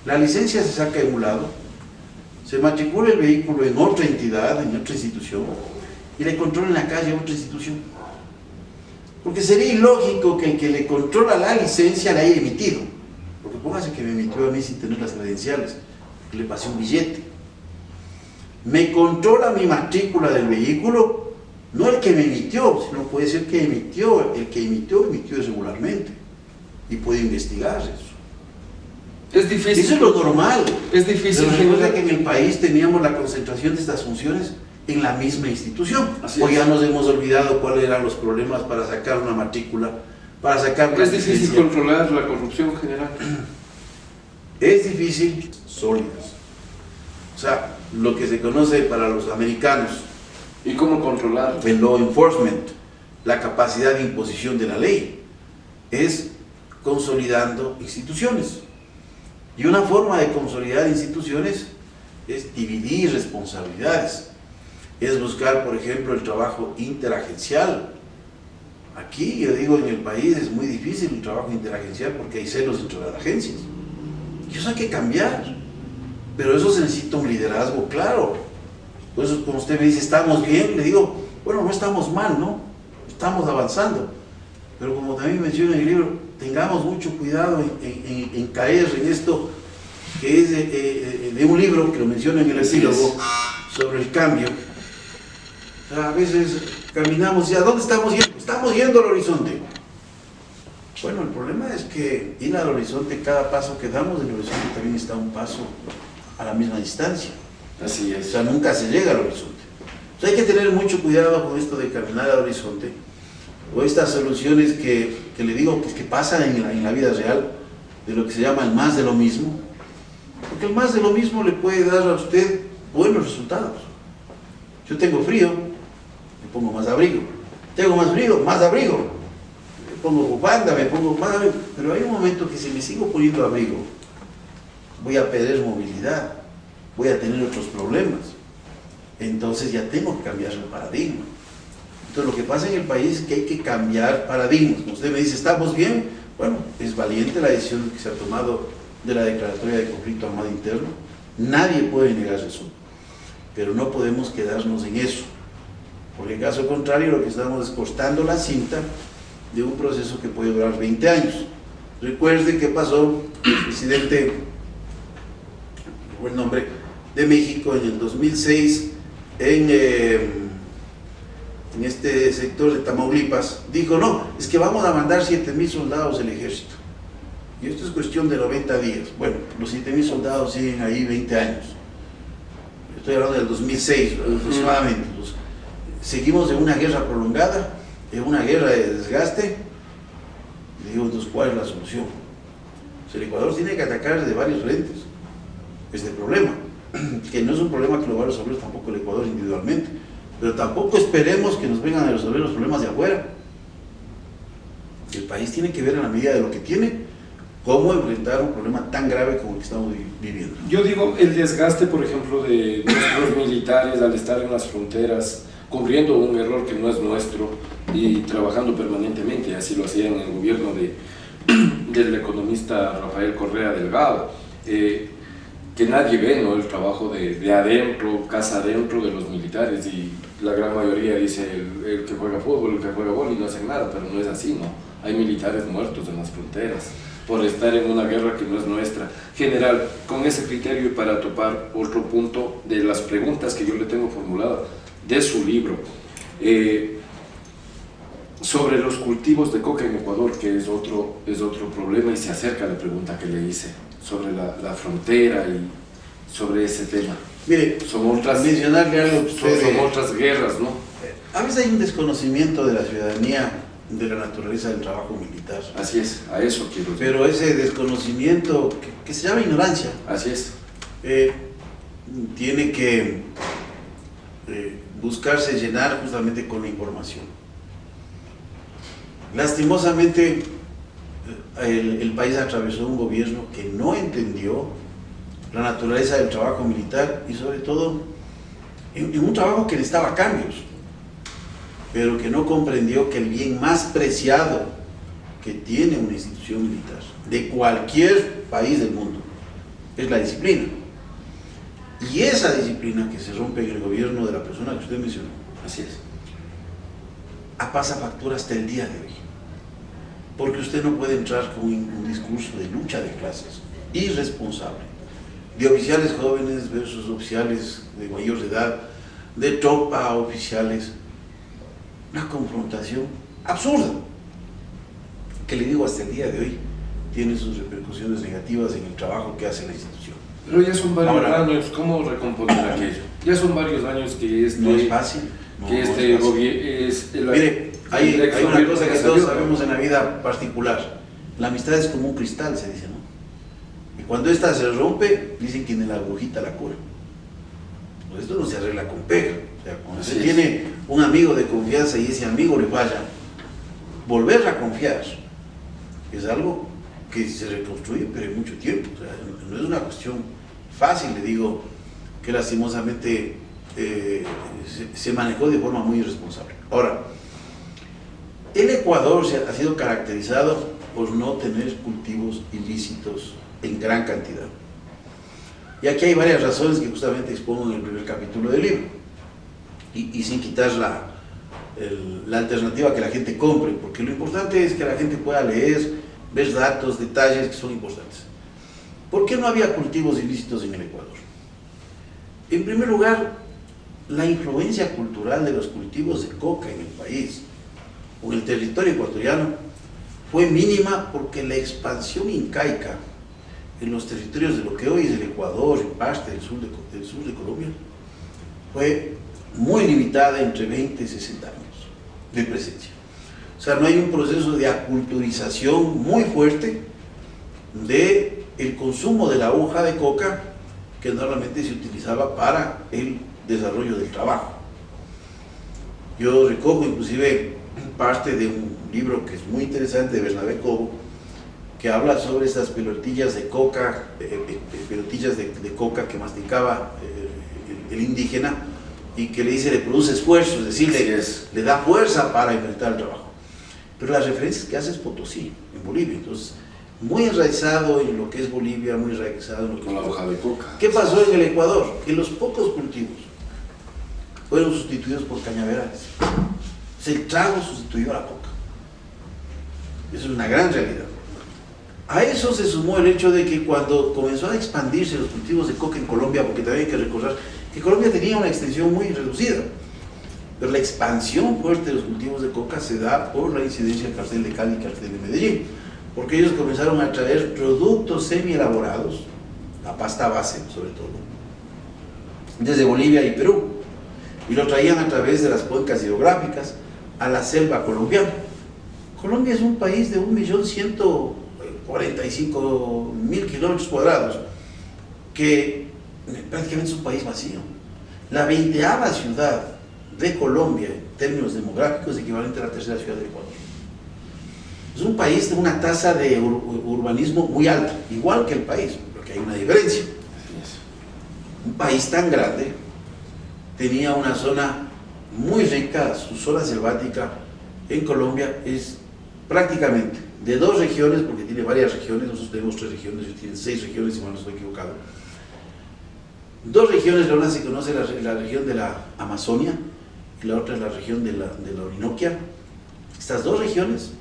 La licencia se saca en un lado, se matricula el vehículo en otra entidad, en otra institución, y le controla en la calle a otra institución. Porque sería ilógico que el que le controla la licencia la haya emitido. Porque póngase que me emitió a mí sin tener las credenciales, le pasé un billete. Me controla mi matrícula del vehículo, no el que me emitió, sino puede ser que emitió, el que emitió irregularmente. Y puede investigar eso. Es difícil. Eso es lo normal. Es difícil. Pero recuerda que en el país teníamos la concentración de estas funciones en la misma institución. Así O es. ya nos hemos olvidado cuáles eran los problemas para sacar una matrícula, para sacar una Es difícil licencia. controlar la corrupción general. Es difícil, sólidas. O sea, lo que se conoce para los americanos, ¿Y cómo controlar? el law enforcement, la capacidad de imposición de la ley, es consolidando instituciones. Y una forma de consolidar instituciones es dividir responsabilidades, es buscar, por ejemplo, el trabajo interagencial. Aquí, yo digo, en el país es muy difícil el trabajo interagencial porque hay celos entre las agencias. Y eso hay que cambiar, pero eso se necesita un liderazgo claro. Por eso, como usted me dice, ¿estamos bien? Le digo, bueno, no estamos mal, ¿no? Estamos avanzando. Pero como también menciona en el libro, tengamos mucho cuidado en caer en esto que es de un libro que lo menciona en el epílogo sobre el cambio. O sea, a veces caminamos y ¿a dónde estamos yendo? Estamos yendo al horizonte. Bueno, el problema es que ir al horizonte, cada paso que damos del horizonte también está un paso a la misma distancia. Así es. O sea, nunca se llega al horizonte. Entonces hay que tener mucho cuidado con esto de caminar al horizonte, o estas soluciones que le digo que pasan en la vida real, de lo que se llama el más de lo mismo, porque el más de lo mismo le puede dar a usted buenos resultados. Yo tengo frío, me pongo más abrigo. Tengo más frío, más abrigo. Me pongo bufanda, me pongo más abrigo. Pero hay un momento que si me sigo poniendo abrigo, voy a perder movilidad, voy a tener otros problemas. Entonces ya tengo que cambiar el paradigma. Entonces lo que pasa en el país es que hay que cambiar paradigmas. Como usted me dice, ¿estamos bien? Bueno, es valiente la decisión que se ha tomado de la declaratoria de conflicto armado interno. Nadie puede negar eso. Pero no podemos quedarnos en eso. Porque en caso contrario lo que estamos es cortando la cinta de un proceso que puede durar 20 años. Recuerde que pasó el presidente, buen nombre, de México en el 2006 en este sector de Tamaulipas, dijo, no, es que vamos a mandar 7.000 soldados del ejército. Y esto es cuestión de 90 días. Bueno, los 7.000 soldados siguen ahí 20 años. Estoy hablando del 2006 aproximadamente. Seguimos en una guerra prolongada, en una guerra de desgaste. Le digo, entonces, ¿cuál es la solución? Pues el Ecuador tiene que atacar de varios frentes este problema, que no es un problema que lo va a resolver tampoco el Ecuador individualmente, pero tampoco esperemos que nos vengan a resolver los problemas de afuera. El país tiene que ver en la medida de lo que tiene cómo enfrentar un problema tan grave como el que estamos viviendo. Yo digo, el desgaste, por ejemplo, de nuestros militares al estar en las fronteras, cubriendo un error que no es nuestro y trabajando permanentemente, así lo hacía en el gobierno del economista Rafael Correa Delgado, que nadie ve, ¿no?, el trabajo de adentro, casa adentro de los militares, y la gran mayoría dice el que juega fútbol, el que juega vóley, y no hacen nada, pero no es así, ¿no? Hay militares muertos en las fronteras por estar en una guerra que no es nuestra. General, con ese criterio y para topar otro punto de las preguntas que yo le tengo formulada de su libro, sobre los cultivos de coca en Ecuador, que es otro problema, y se acerca a la pregunta que le hice sobre la frontera y sobre ese tema. Mire, mencionarle algo son otras guerras, ¿no? A veces hay un desconocimiento de la ciudadanía de la naturaleza del trabajo militar. Así es, a eso quiero decir. Pero ese desconocimiento, que se llama ignorancia, así es, tiene que buscarse llenar justamente con la información. Lastimosamente, el país atravesó un gobierno que no entendió la naturaleza del trabajo militar y sobre todo en un trabajo que necesitaba cambios, pero que no comprendió que el bien más preciado que tiene una institución militar de cualquier país del mundo es la disciplina. Y esa disciplina que se rompe en el gobierno de la persona que usted mencionó, así es, pasa factura hasta el día de hoy. Porque usted no puede entrar con un discurso de lucha de clases irresponsable, de oficiales jóvenes versus oficiales de mayor edad, de tropa a oficiales, una confrontación absurda, que le digo hasta el día de hoy tiene sus repercusiones negativas en el trabajo que hace la institución. Pero ya son varios años, ¿cómo recomponer aquello? Ya son varios años que no es fácil. Mire, hay una cosa que todos sabemos en la vida particular: la amistad es como un cristal, se dice, ¿no? Y cuando esta se rompe, dicen que ni la agujita la cura. Pues esto no se arregla con pega. O sea, cuando usted tiene un amigo de confianza y ese amigo le falla, volver a confiar es algo que se reconstruye, pero en mucho tiempo. O sea, no es una cuestión fácil, le digo, que lastimosamente se manejó de forma muy irresponsable. Ahora, el Ecuador ha sido caracterizado por no tener cultivos ilícitos en gran cantidad. Y aquí hay varias razones que justamente expongo en el primer capítulo del libro. Y sin quitar la alternativa que la gente compre, porque lo importante es que la gente pueda leer, ver datos, detalles que son importantes. ¿Por qué no había cultivos ilícitos en el Ecuador? En primer lugar, la influencia cultural de los cultivos de coca en el país o en el territorio ecuatoriano fue mínima, porque la expansión incaica en los territorios de lo que hoy es el Ecuador y parte del sur de Colombia fue muy limitada, entre 20 y 60 años de presencia. O sea, no hay un proceso de aculturización muy fuerte del consumo de la hoja de coca que normalmente se utilizaba para el desarrollo del trabajo. Yo recojo inclusive parte de un libro que es muy interesante de Bernabé Cobo, que habla sobre esas pelotillas de coca, de coca que masticaba el indígena, y que le dice le produce esfuerzo, es decir, le da fuerza para enfrentar el trabajo. Pero las referencias que hace es Potosí, en Bolivia. Entonces, muy enraizado en lo que es Bolivia, muy enraizado en lo que con la hoja de coca. ¿Qué pasó en el Ecuador? Que los pocos cultivos fueron sustituidos por cañaverales. El trago sustituyó a la coca. Eso es una gran realidad. A eso se sumó el hecho de que cuando comenzó a expandirse los cultivos de coca en Colombia, porque también hay que recordar que Colombia tenía una extensión muy reducida, pero la expansión fuerte de los cultivos de coca se da por la incidencia del cartel de Cali y cartel de Medellín, porque ellos comenzaron a traer productos semi-elaborados, la pasta base sobre todo, desde Bolivia y Perú, y lo traían a través de las cuencas hidrográficas a la selva colombiana. Colombia es un país de 1.145.000 kilómetros cuadrados, que prácticamente es un país vacío. La 20ª ciudad de Colombia en términos demográficos es equivalente a la 3ª ciudad del Ecuador. Es un país de una tasa de urbanismo muy alta, igual que el país, porque hay una diferencia. Un país tan grande tenía una zona muy rica, su zona selvática en Colombia es prácticamente de 2 regiones, porque tiene varias regiones, nosotros tenemos 3 regiones, ellos tienen 6 regiones, si mal no estoy equivocado. 2 regiones, la una se conoce la región de la Amazonia y la otra es la región de la Orinoquia. Estas 2 regiones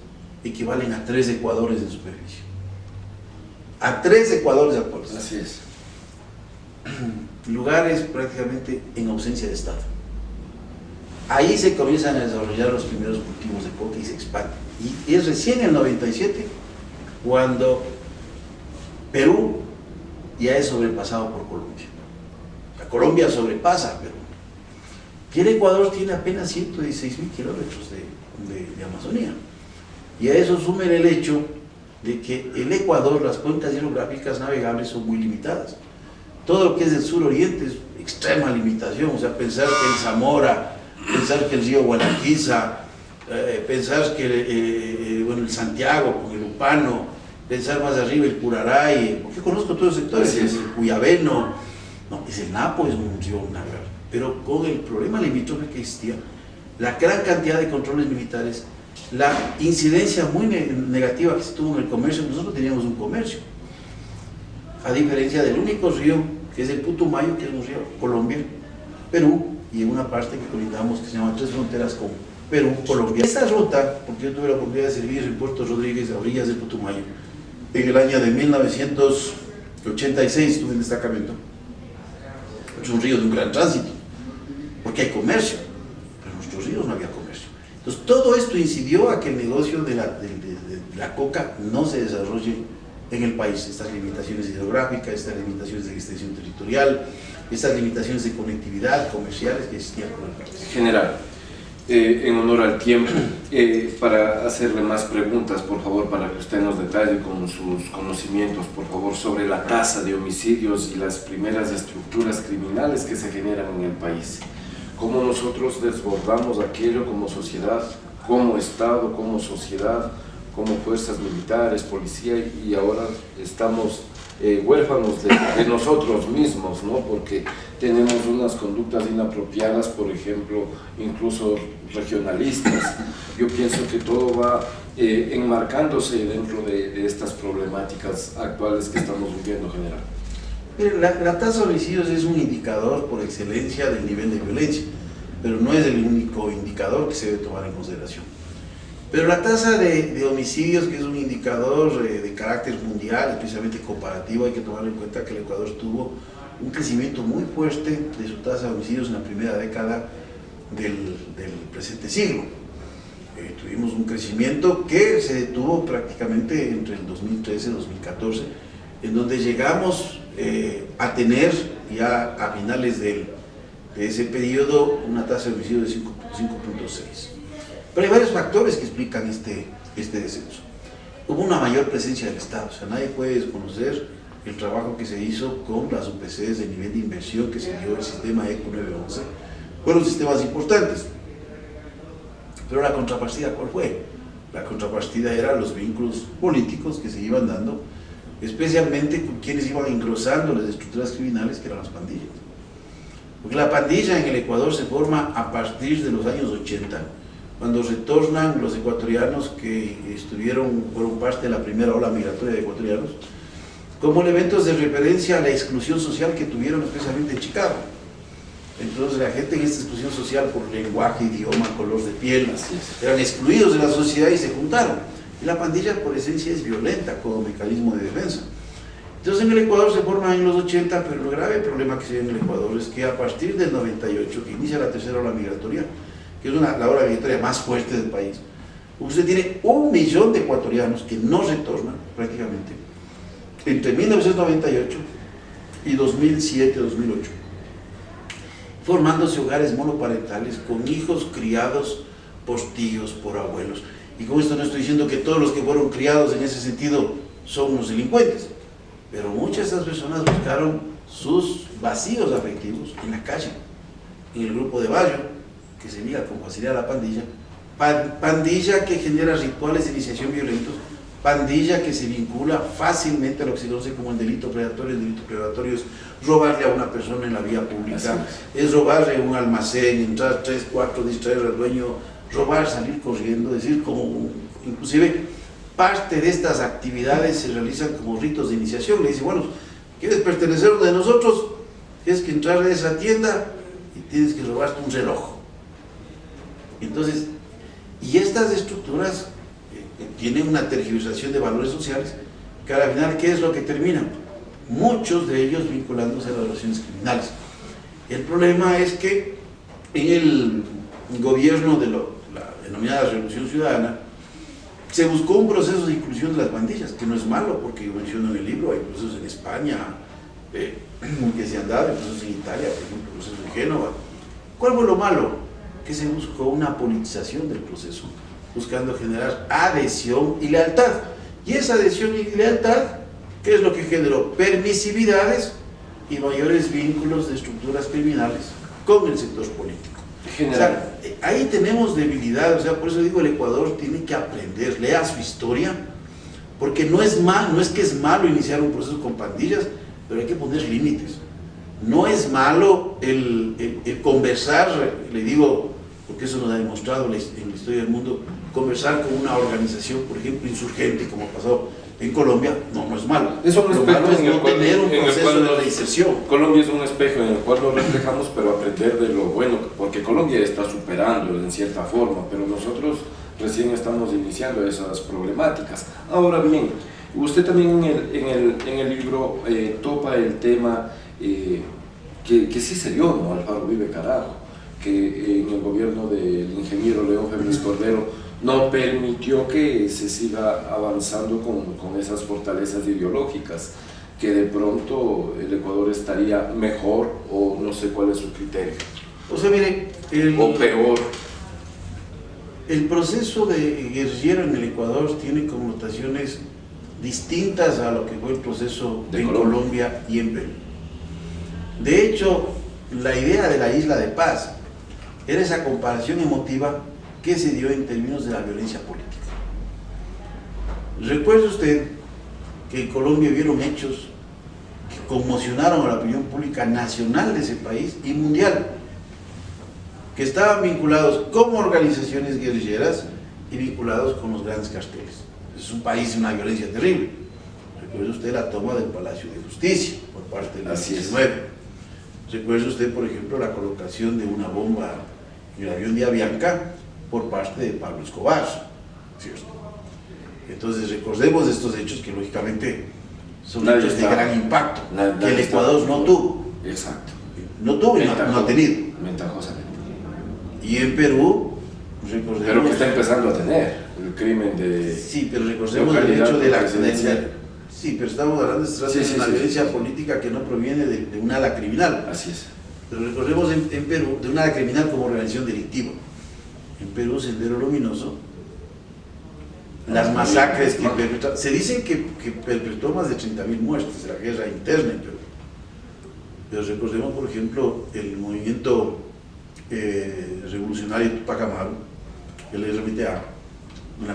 equivalen a 3 Ecuadores en superficie. A 3 Ecuadores actuales. Así es. Lugares prácticamente en ausencia de Estado. Ahí se comienzan a desarrollar los primeros cultivos de coca y se expanden. Y es recién en el 97 cuando Perú ya es sobrepasado por Colombia. La Colombia sobrepasa a Perú. Y el Ecuador tiene apenas 116.000 kilómetros de Amazonía. Y a eso sumen el hecho de que el Ecuador, las cuencas hidrográficas navegables son muy limitadas. Todo lo que es del sur-oriente es extrema limitación, o sea, pensar que el Zamora, pensar que el río Guanaquiza, pensar que el Santiago con el Upano, pensar más arriba el Curaray, porque conozco todos los sectores, es el Cuyabeno, no, es el Napo, es un río navegable, pero con el problema limítrofe que existía, la gran cantidad de controles militares, la incidencia muy negativa que se tuvo en el comercio. Nosotros teníamos un comercio, a diferencia del único río que es el Putumayo, que es un río Colombia, Perú, y en una parte que colindamos que se llama Tres Fronteras con Perú, Colombia. Esa ruta, porque yo tuve la oportunidad de servir en Puerto Rodríguez, a orillas del Putumayo, en el año de 1986 estuve en destacamento. Es un río de un gran tránsito, porque hay comercio, pero en nuestros ríos no había comercio. Entonces todo esto incidió a que el negocio de la coca no se desarrolle en el país. Estas limitaciones hidrográficas, estas limitaciones de extensión territorial, estas limitaciones de conectividad comerciales que existían con el país. General, en honor al tiempo, para hacerle más preguntas, por favor, para que usted nos detalle con sus conocimientos, por favor, sobre la tasa de homicidios y las primeras estructuras criminales que se generan en el país. ¿Cómo nosotros desbordamos aquello como sociedad, como Estado, como sociedad, como fuerzas militares, policía, y ahora estamos huérfanos de nosotros mismos, ¿no? Porque tenemos unas conductas inapropiadas, por ejemplo, incluso regionalistas. Yo pienso que todo va enmarcándose dentro de estas problemáticas actuales que estamos viviendo, general. La tasa de homicidios es un indicador por excelencia del nivel de violencia, pero no es el único indicador que se debe tomar en consideración. Pero la tasa de homicidios, que es un indicador de carácter mundial, especialmente comparativo, hay que tomar en cuenta que el Ecuador tuvo un crecimiento muy fuerte de su tasa de homicidios en la primera década del presente siglo. Tuvimos un crecimiento que se detuvo prácticamente entre el 2013 y 2014, en donde llegamos a tener ya a finales de ese periodo una tasa de homicidio de 5.6. Pero hay varios factores que explican este descenso. Hubo una mayor presencia del Estado, o sea, nadie puede desconocer el trabajo que se hizo con las UPCs de nivel de inversión que se dio el sistema ECO 911. Fueron sistemas importantes. Pero la contrapartida, ¿cuál fue? La contrapartida eran los vínculos políticos que se iban dando, especialmente con quienes iban engrosando las estructuras criminales, que eran las pandillas. Porque la pandilla en el Ecuador se forma a partir de los años 80, cuando retornan los ecuatorianos que fueron parte de la primera ola migratoria de ecuatorianos, como elementos de referencia a la exclusión social que tuvieron especialmente en Chicago. Entonces la gente en esta exclusión social por lenguaje, idioma, color de piel, eran excluidos de la sociedad y se juntaron. Y la pandilla por esencia es violenta como mecanismo de defensa. Entonces en el Ecuador se forman en los 80, pero el grave problema que se ve en el Ecuador es que a partir del 98, que inicia la tercera ola migratoria, que es la ola migratoria más fuerte del país, usted tiene 1 millón de ecuatorianos que no retornan prácticamente entre 1998 y 2007-2008, formándose hogares monoparentales con hijos criados por tíos, por abuelos. Y con esto no estoy diciendo que todos los que fueron criados en ese sentido son unos delincuentes, pero muchas de esas personas buscaron sus vacíos afectivos en la calle, en el grupo de barrio, que se liga con facilidad a la pandilla, pandilla que genera rituales de iniciación violentos, pandilla que se vincula fácilmente a lo que se conoce como el delito predatorio. El delito predatorio es robarle a una persona en la vía pública, es robarle un almacén, entrar 3, 4, distraer al dueño, robar, salir corriendo, es decir, como inclusive parte de estas actividades se realizan como ritos de iniciación. Le dice, bueno, ¿quieres pertenecer a uno de nosotros? Tienes que entrar a esa tienda y tienes que robarte un reloj. Entonces, y estas estructuras tienen una tergiversación de valores sociales, que al final, ¿qué es lo que terminan? Muchos de ellos vinculándose a las relaciones criminales. El problema es que en el gobierno de la denominada Revolución Ciudadana, se buscó un proceso de inclusión de las pandillas, que no es malo, porque yo menciono en el libro, hay procesos en España que se han dado, hay procesos en Italia, por ejemplo, procesos en Génova. ¿Cuál fue lo malo? Que se buscó una politización del proceso, buscando generar adhesión y lealtad. Y esa adhesión y lealtad, ¿qué es lo que generó? Permisividades y mayores vínculos de estructuras criminales con el sector político. O sea, ahí tenemos debilidad, o sea, por eso digo, el Ecuador tiene que aprender, lea su historia, porque no es que es malo iniciar un proceso con pandillas, pero hay que poner límites. No es malo el conversar, le digo, porque eso nos ha demostrado en la historia del mundo, conversar con una organización, por ejemplo, insurgente, como ha pasado en Colombia, no es malo. Es un espejo en el cual, tener un proceso de reinserción. Colombia es un espejo en el cual nos reflejamos, pero aprender de lo bueno, porque Colombia está superando en cierta forma, pero nosotros recién estamos iniciando esas problemáticas. Ahora bien, usted también en el libro topa el tema que sí se dio, ¿no? Alfaro Uribe Carajo, que en el gobierno del ingeniero León Febres Cordero no permitió que se siga avanzando con esas fortalezas ideológicas, que de pronto el Ecuador estaría mejor, o no sé cuál es su criterio. O sea, mire, o peor. El proceso de guerrillero en el Ecuador tiene connotaciones distintas a lo que fue el proceso en Colombia y en Perú. De hecho, la idea de la isla de paz era esa comparación emotiva que se dio en términos de la violencia política. Recuerde usted que en Colombia hubieron hechos que conmocionaron a la opinión pública nacional de ese país y mundial, que estaban vinculados como organizaciones guerrilleras y vinculados con los grandes carteles. Es un país de una violencia terrible. Recuerde usted la toma del Palacio de Justicia por parte de la 19. Recuerde usted, por ejemplo, la colocación de una bomba en el avión de Avianca por parte de Pablo Escobar. ¿cierto? Entonces recordemos estos hechos que lógicamente son Nadie hechos de está- gran impacto, nadie que el está- Ecuador no tuvo. Exacto. No tuvo y no ha tenido. Ventajosamente. Y en Perú, recordemos... Pero que está empezando a tener el crimen de... Sí, pero recordemos el Localidad hecho de la presidencial. Sí, pero estamos hablando de una violencia política que no proviene de un ala criminal. Así es. Pero recordemos en Perú, de una ala criminal como organización delictiva. En Perú, Sendero Luminoso, las masacres que perpetró, se dicen que perpetró más de 30.000 muertes en la guerra interna en Perú. Pero recordemos, por ejemplo, el movimiento revolucionario Tupac Amaru, el RMTA,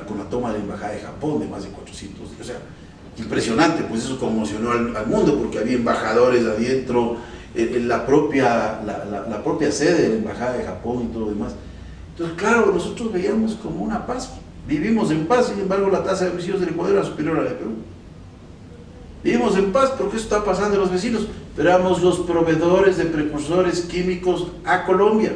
con la toma de la embajada de Japón de más de 400, o sea, impresionante, pues eso conmocionó al mundo porque había embajadores adentro, la propia sede de la embajada de Japón y todo lo demás. Entonces, claro, nosotros veíamos como una paz, vivimos en paz, sin embargo la tasa de homicidios del Ecuador era superior a la de Perú. Vivimos en paz porque eso está pasando en los vecinos, pero éramos los proveedores de precursores químicos a Colombia.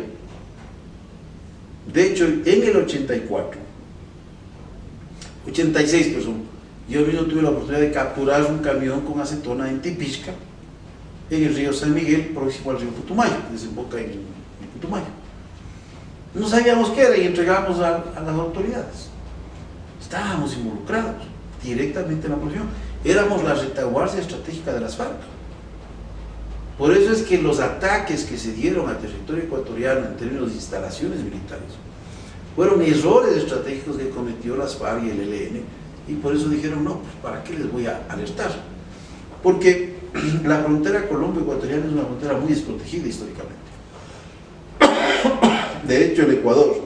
De hecho, en el 86, yo mismo tuve la oportunidad de capturar un camión con acetona en Tipichca, en el río San Miguel, próximo al río Putumayo, desemboca en Putumayo. No sabíamos qué era y entregamos a las autoridades. Estábamos involucrados directamente en la producción. Éramos la retaguardia estratégica de las FARC. Por eso es que los ataques que se dieron al territorio ecuatoriano en términos de instalaciones militares fueron errores estratégicos que cometió las FARC y el ELN, y por eso dijeron, no, pues ¿para qué les voy a alertar? Porque la frontera colombo-ecuatoriana es una frontera muy desprotegida históricamente. De hecho, el Ecuador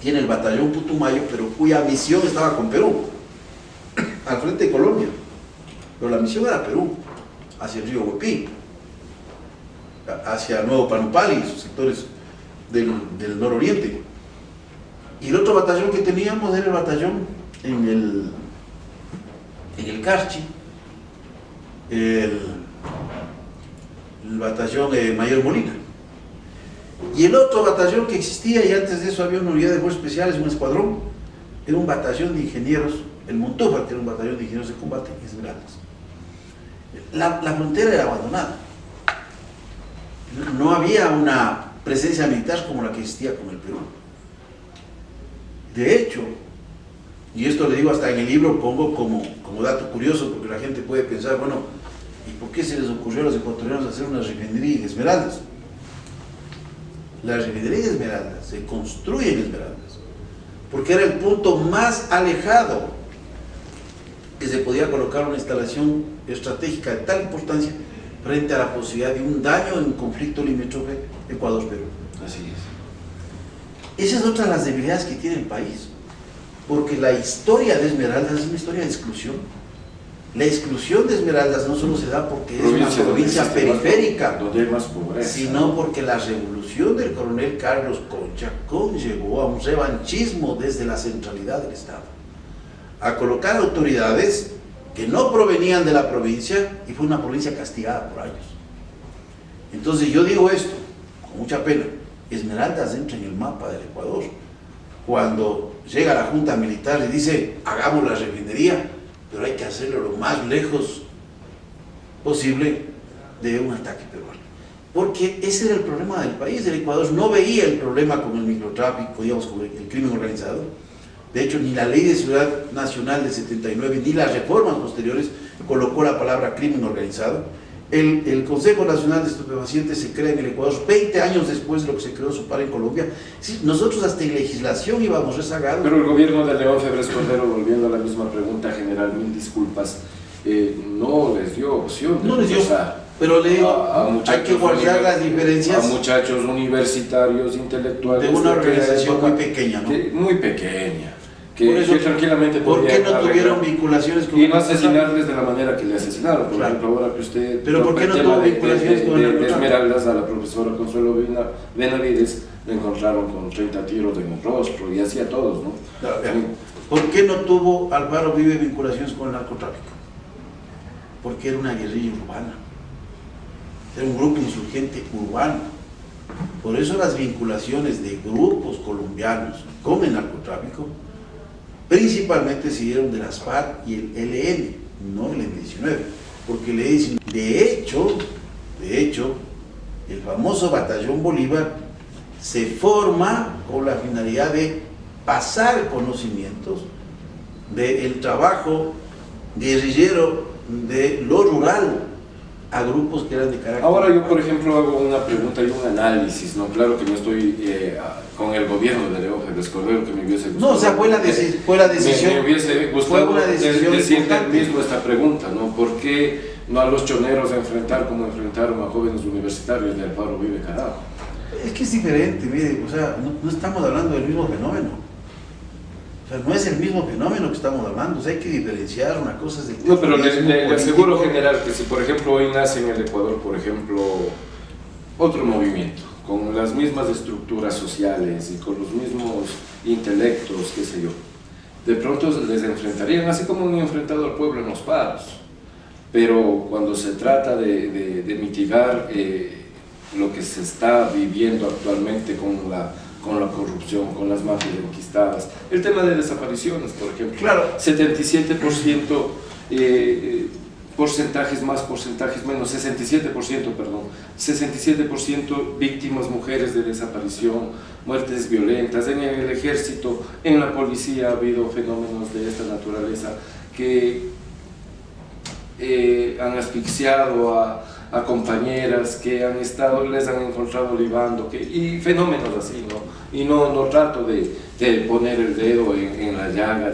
tiene el batallón Putumayo, pero cuya misión estaba con Perú, al frente de Colombia, pero la misión era Perú, hacia el río Huepí, hacia Nuevo Panupali, sus sectores del nororiente. Y el otro batallón que teníamos era el batallón en el Carchi, el batallón Mayor Molina. Y el otro batallón que existía, y antes de eso había una unidad de fuerzas especiales, un escuadrón, era un batallón de ingenieros, el Montúfar, que era un batallón de ingenieros de combate, Esmeraldas. La frontera era abandonada. No había una presencia militar como la que existía con el Perú. De hecho, y esto le digo hasta en el libro, pongo como dato curioso, porque la gente puede pensar, bueno, ¿y por qué se les ocurrió a los ecuatorianos hacer una refinería en Esmeraldas? La refinería de Esmeraldas se construye en Esmeraldas, porque era el punto más alejado que se podía colocar una instalación estratégica de tal importancia frente a la posibilidad de un daño en un conflicto limítrofe Ecuador-Perú. Así es. Esa es otra de las debilidades que tiene el país, porque la historia de Esmeraldas es una historia de exclusión. La exclusión de Esmeraldas no solo se da porque es una provincia periférica, donde hay más pobreza, sino porque la revolución del coronel Carlos Concha conllevó a un revanchismo desde la centralidad del Estado, a colocar autoridades que no provenían de la provincia, y fue una provincia castigada por años. Entonces yo digo esto con mucha pena: Esmeraldas entra en el mapa del Ecuador cuando llega la junta militar y dice, hagamos la refinería, pero hay que hacerlo lo más lejos posible de un ataque peruano. Porque ese era el problema del país. El Ecuador no veía el problema con el microtráfico, digamos, con el crimen organizado. De hecho, ni la Ley de Seguridad Nacional del 79, ni las reformas posteriores colocó la palabra crimen organizado. El Consejo Nacional de Estupefacientes se crea en el Ecuador 20 años después de lo que se creó su par en Colombia. Sí, nosotros hasta en legislación íbamos rezagados. Pero el gobierno de León Febres Cordero, volviendo a la misma pregunta general, mil disculpas, no les dio opción de no les dio, procesar. pero le digo, hay que guardar las diferencias a muchachos universitarios, intelectuales de una organización muy pequeña, ¿no? Muy pequeña, Por eso, que tranquilamente ¿por qué no podían tuvieron arreglar vinculaciones con y no asesinarles de la manera que le asesinaron? Por Claro. ejemplo, ahora que usted... Pero ¿por qué no tuvo vinculaciones con el narcotráfico? Esmeraldas, a la profesora Consuelo Benavides le encontraron con 30 tiros en el rostro, y así a todos, ¿no? Claro, ¿por qué no tuvo Álvaro Vive vinculaciones con el narcotráfico? Porque era una guerrilla urbana, era un grupo insurgente urbano. Por eso las vinculaciones de grupos colombianos con el narcotráfico principalmente se dieron de las FARC y el ELN, no el M-19, porque el M-19, de hecho, el famoso Batallón Bolívar se forma con la finalidad de pasar conocimientos del trabajo guerrillero de lo rural a grupos que eran de carácter. Ahora yo, por ejemplo, hago una pregunta y un análisis, ¿no? Claro que no estoy con el gobierno de Leo Fernández Cordero, que me hubiese gustado. No, o sea, fue la decisión. Me hubiese gustado fue una decisión decirle importante. mismo esta pregunta, ¿no? ¿Por qué no a los choneros enfrentar como enfrentaron a jóvenes universitarios de Alfaro Vive Carajo? Es que es diferente, mire, o sea, no estamos hablando del mismo fenómeno. O sea, no es el mismo fenómeno que estamos hablando, o sea, hay que diferenciar una cosa del No, pero le político. aseguro, general, que si por ejemplo hoy nace en el Ecuador, por ejemplo, otro movimiento, con las mismas estructuras sociales y con los mismos intelectos, qué sé yo, de pronto les enfrentarían, así como han enfrentado al pueblo en los paros, pero cuando se trata de mitigar lo que se está viviendo actualmente con la corrupción, con las mafias enquistadas, el tema de desapariciones, por ejemplo, Claro. 77% porcentajes más, porcentajes menos, 67%, perdón, 67% víctimas mujeres de desaparición, muertes violentas. En el ejército, en la policía ha habido fenómenos de esta naturaleza que han asfixiado a compañeras que han estado, les han encontrado libando, y fenómenos así, ¿no? Y no trato de poner el dedo en la llaga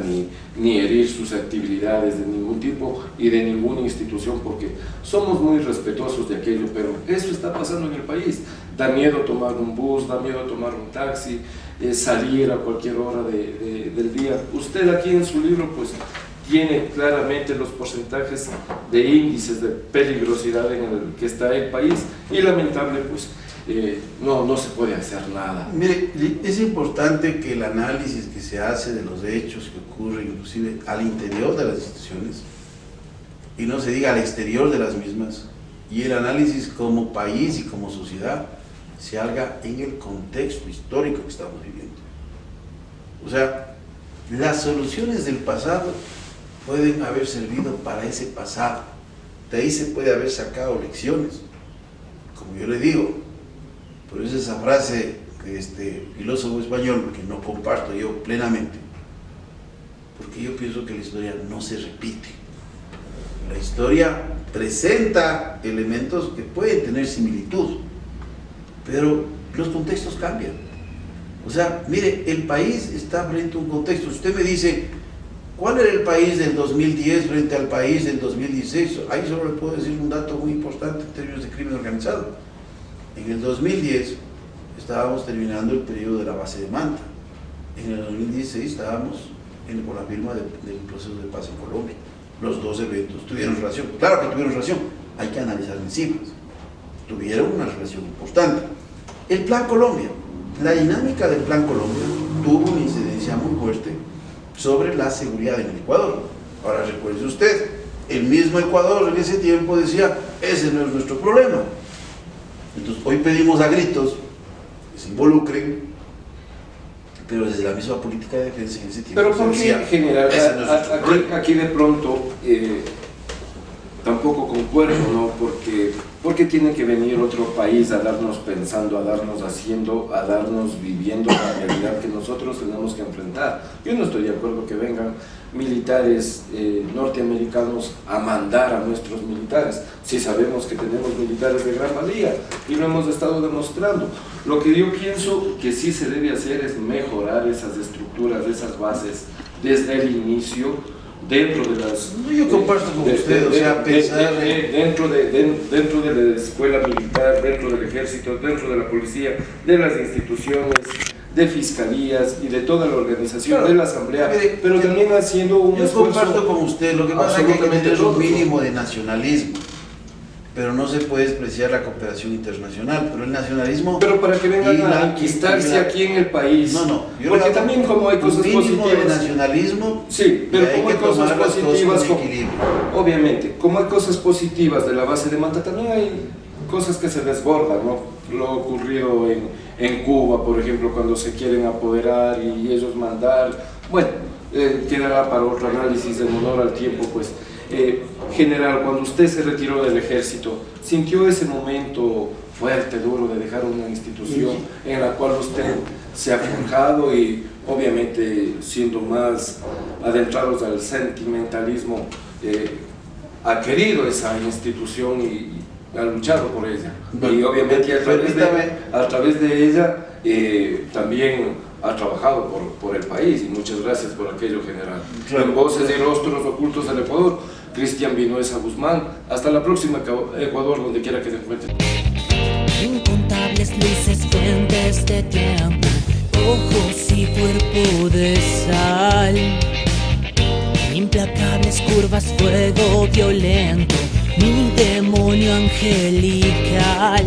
ni herir susceptibilidades de ningún tipo y de ninguna institución, porque somos muy respetuosos de aquello, pero eso está pasando en el país. Da miedo tomar un bus, da miedo tomar un taxi, salir a cualquier hora del día. Usted aquí en su libro pues tiene claramente los porcentajes de índices de peligrosidad en el que está el país, y lamentable pues no se puede hacer nada. Mire, es importante que el análisis que se hace de los hechos que ocurren inclusive al interior de las instituciones, y no se diga al exterior de las mismas, y el análisis como país y como sociedad se haga en el contexto histórico que estamos viviendo. O sea, las soluciones del pasado pueden haber servido para ese pasado, de ahí se puede haber sacado lecciones, como yo le digo. Por eso esa frase de este filósofo español, que no comparto yo plenamente, porque yo pienso que la historia no se repite. La historia presenta elementos que pueden tener similitud, pero los contextos cambian. O sea, mire, el país está frente a un contexto. Usted me dice, ¿cuál era el país del 2010 frente al país del 2016? Ahí solo le puedo decir un dato muy importante en términos de crimen organizado. En el 2010 estábamos terminando el periodo de la base de Manta. En el 2016 estábamos con la firma del proceso de paz en Colombia. Los dos eventos tuvieron relación. Claro que tuvieron relación, hay que analizar en cifras. Tuvieron una relación importante. El Plan Colombia, la dinámica del Plan Colombia tuvo una incidencia muy fuerte sobre la seguridad en el Ecuador. Ahora recuerde usted, el mismo Ecuador en ese tiempo decía, ese no es nuestro problema. Entonces hoy pedimos a gritos que se involucren, pero desde la misma política de defensa en ese tiempo. Pero ¿por qué, general? No aquí de pronto tampoco concuerdo, ¿no? Porque tiene que venir otro país a darnos pensando, a darnos haciendo, a darnos viviendo la realidad que nosotros tenemos que enfrentar. Yo no estoy de acuerdo que vengan militares norteamericanos a mandar a nuestros militares, si sabemos que tenemos militares de gran valía y lo hemos estado demostrando. Lo que yo pienso que sí se debe hacer es mejorar esas estructuras, esas bases desde el inicio, dentro de las... No, yo comparto con usted, o sea, pensar... dentro de la escuela militar, dentro del ejército, dentro de la policía, de las instituciones, de fiscalías y de toda la organización, claro, de la asamblea, mire, pero también haciendo un esfuerzo... Yo comparto con usted, lo que pasa es que hay que tener un absolutamente mínimo de nacionalismo, pero no se puede despreciar la cooperación internacional, pero el nacionalismo... Pero para que vengan a enquistarse aquí en el país, porque también como hay cosas positivas... Un mínimo de nacionalismo... Sí, pero como hay cosas positivas, obviamente, como hay cosas positivas de la base de Manta, también hay cosas que se desbordan, ¿no? Lo ocurrido en Cuba, por ejemplo, cuando se quieren apoderar y ellos mandar, bueno, quedará para otro análisis. En honor al tiempo, pues, general, cuando usted se retiró del ejército, ¿sintió ese momento fuerte, duro, de dejar una institución en la cual usted se ha forjado y obviamente, siendo más adentrados al sentimentalismo, ha querido esa institución y ha luchado por ella? Y obviamente a través de ella también ha trabajado por el país, y muchas gracias por aquello, general. En Voces y Rostros Ocultos del Ecuador, Cristian Vinuesa Guzmán. Hasta la próxima, Ecuador, donde quiera que se encuentre. Incontables luces, fuentes de tiempo, ojos y cuerpo de sal. Implacables curvas, fuego violento, mi demonio angelical.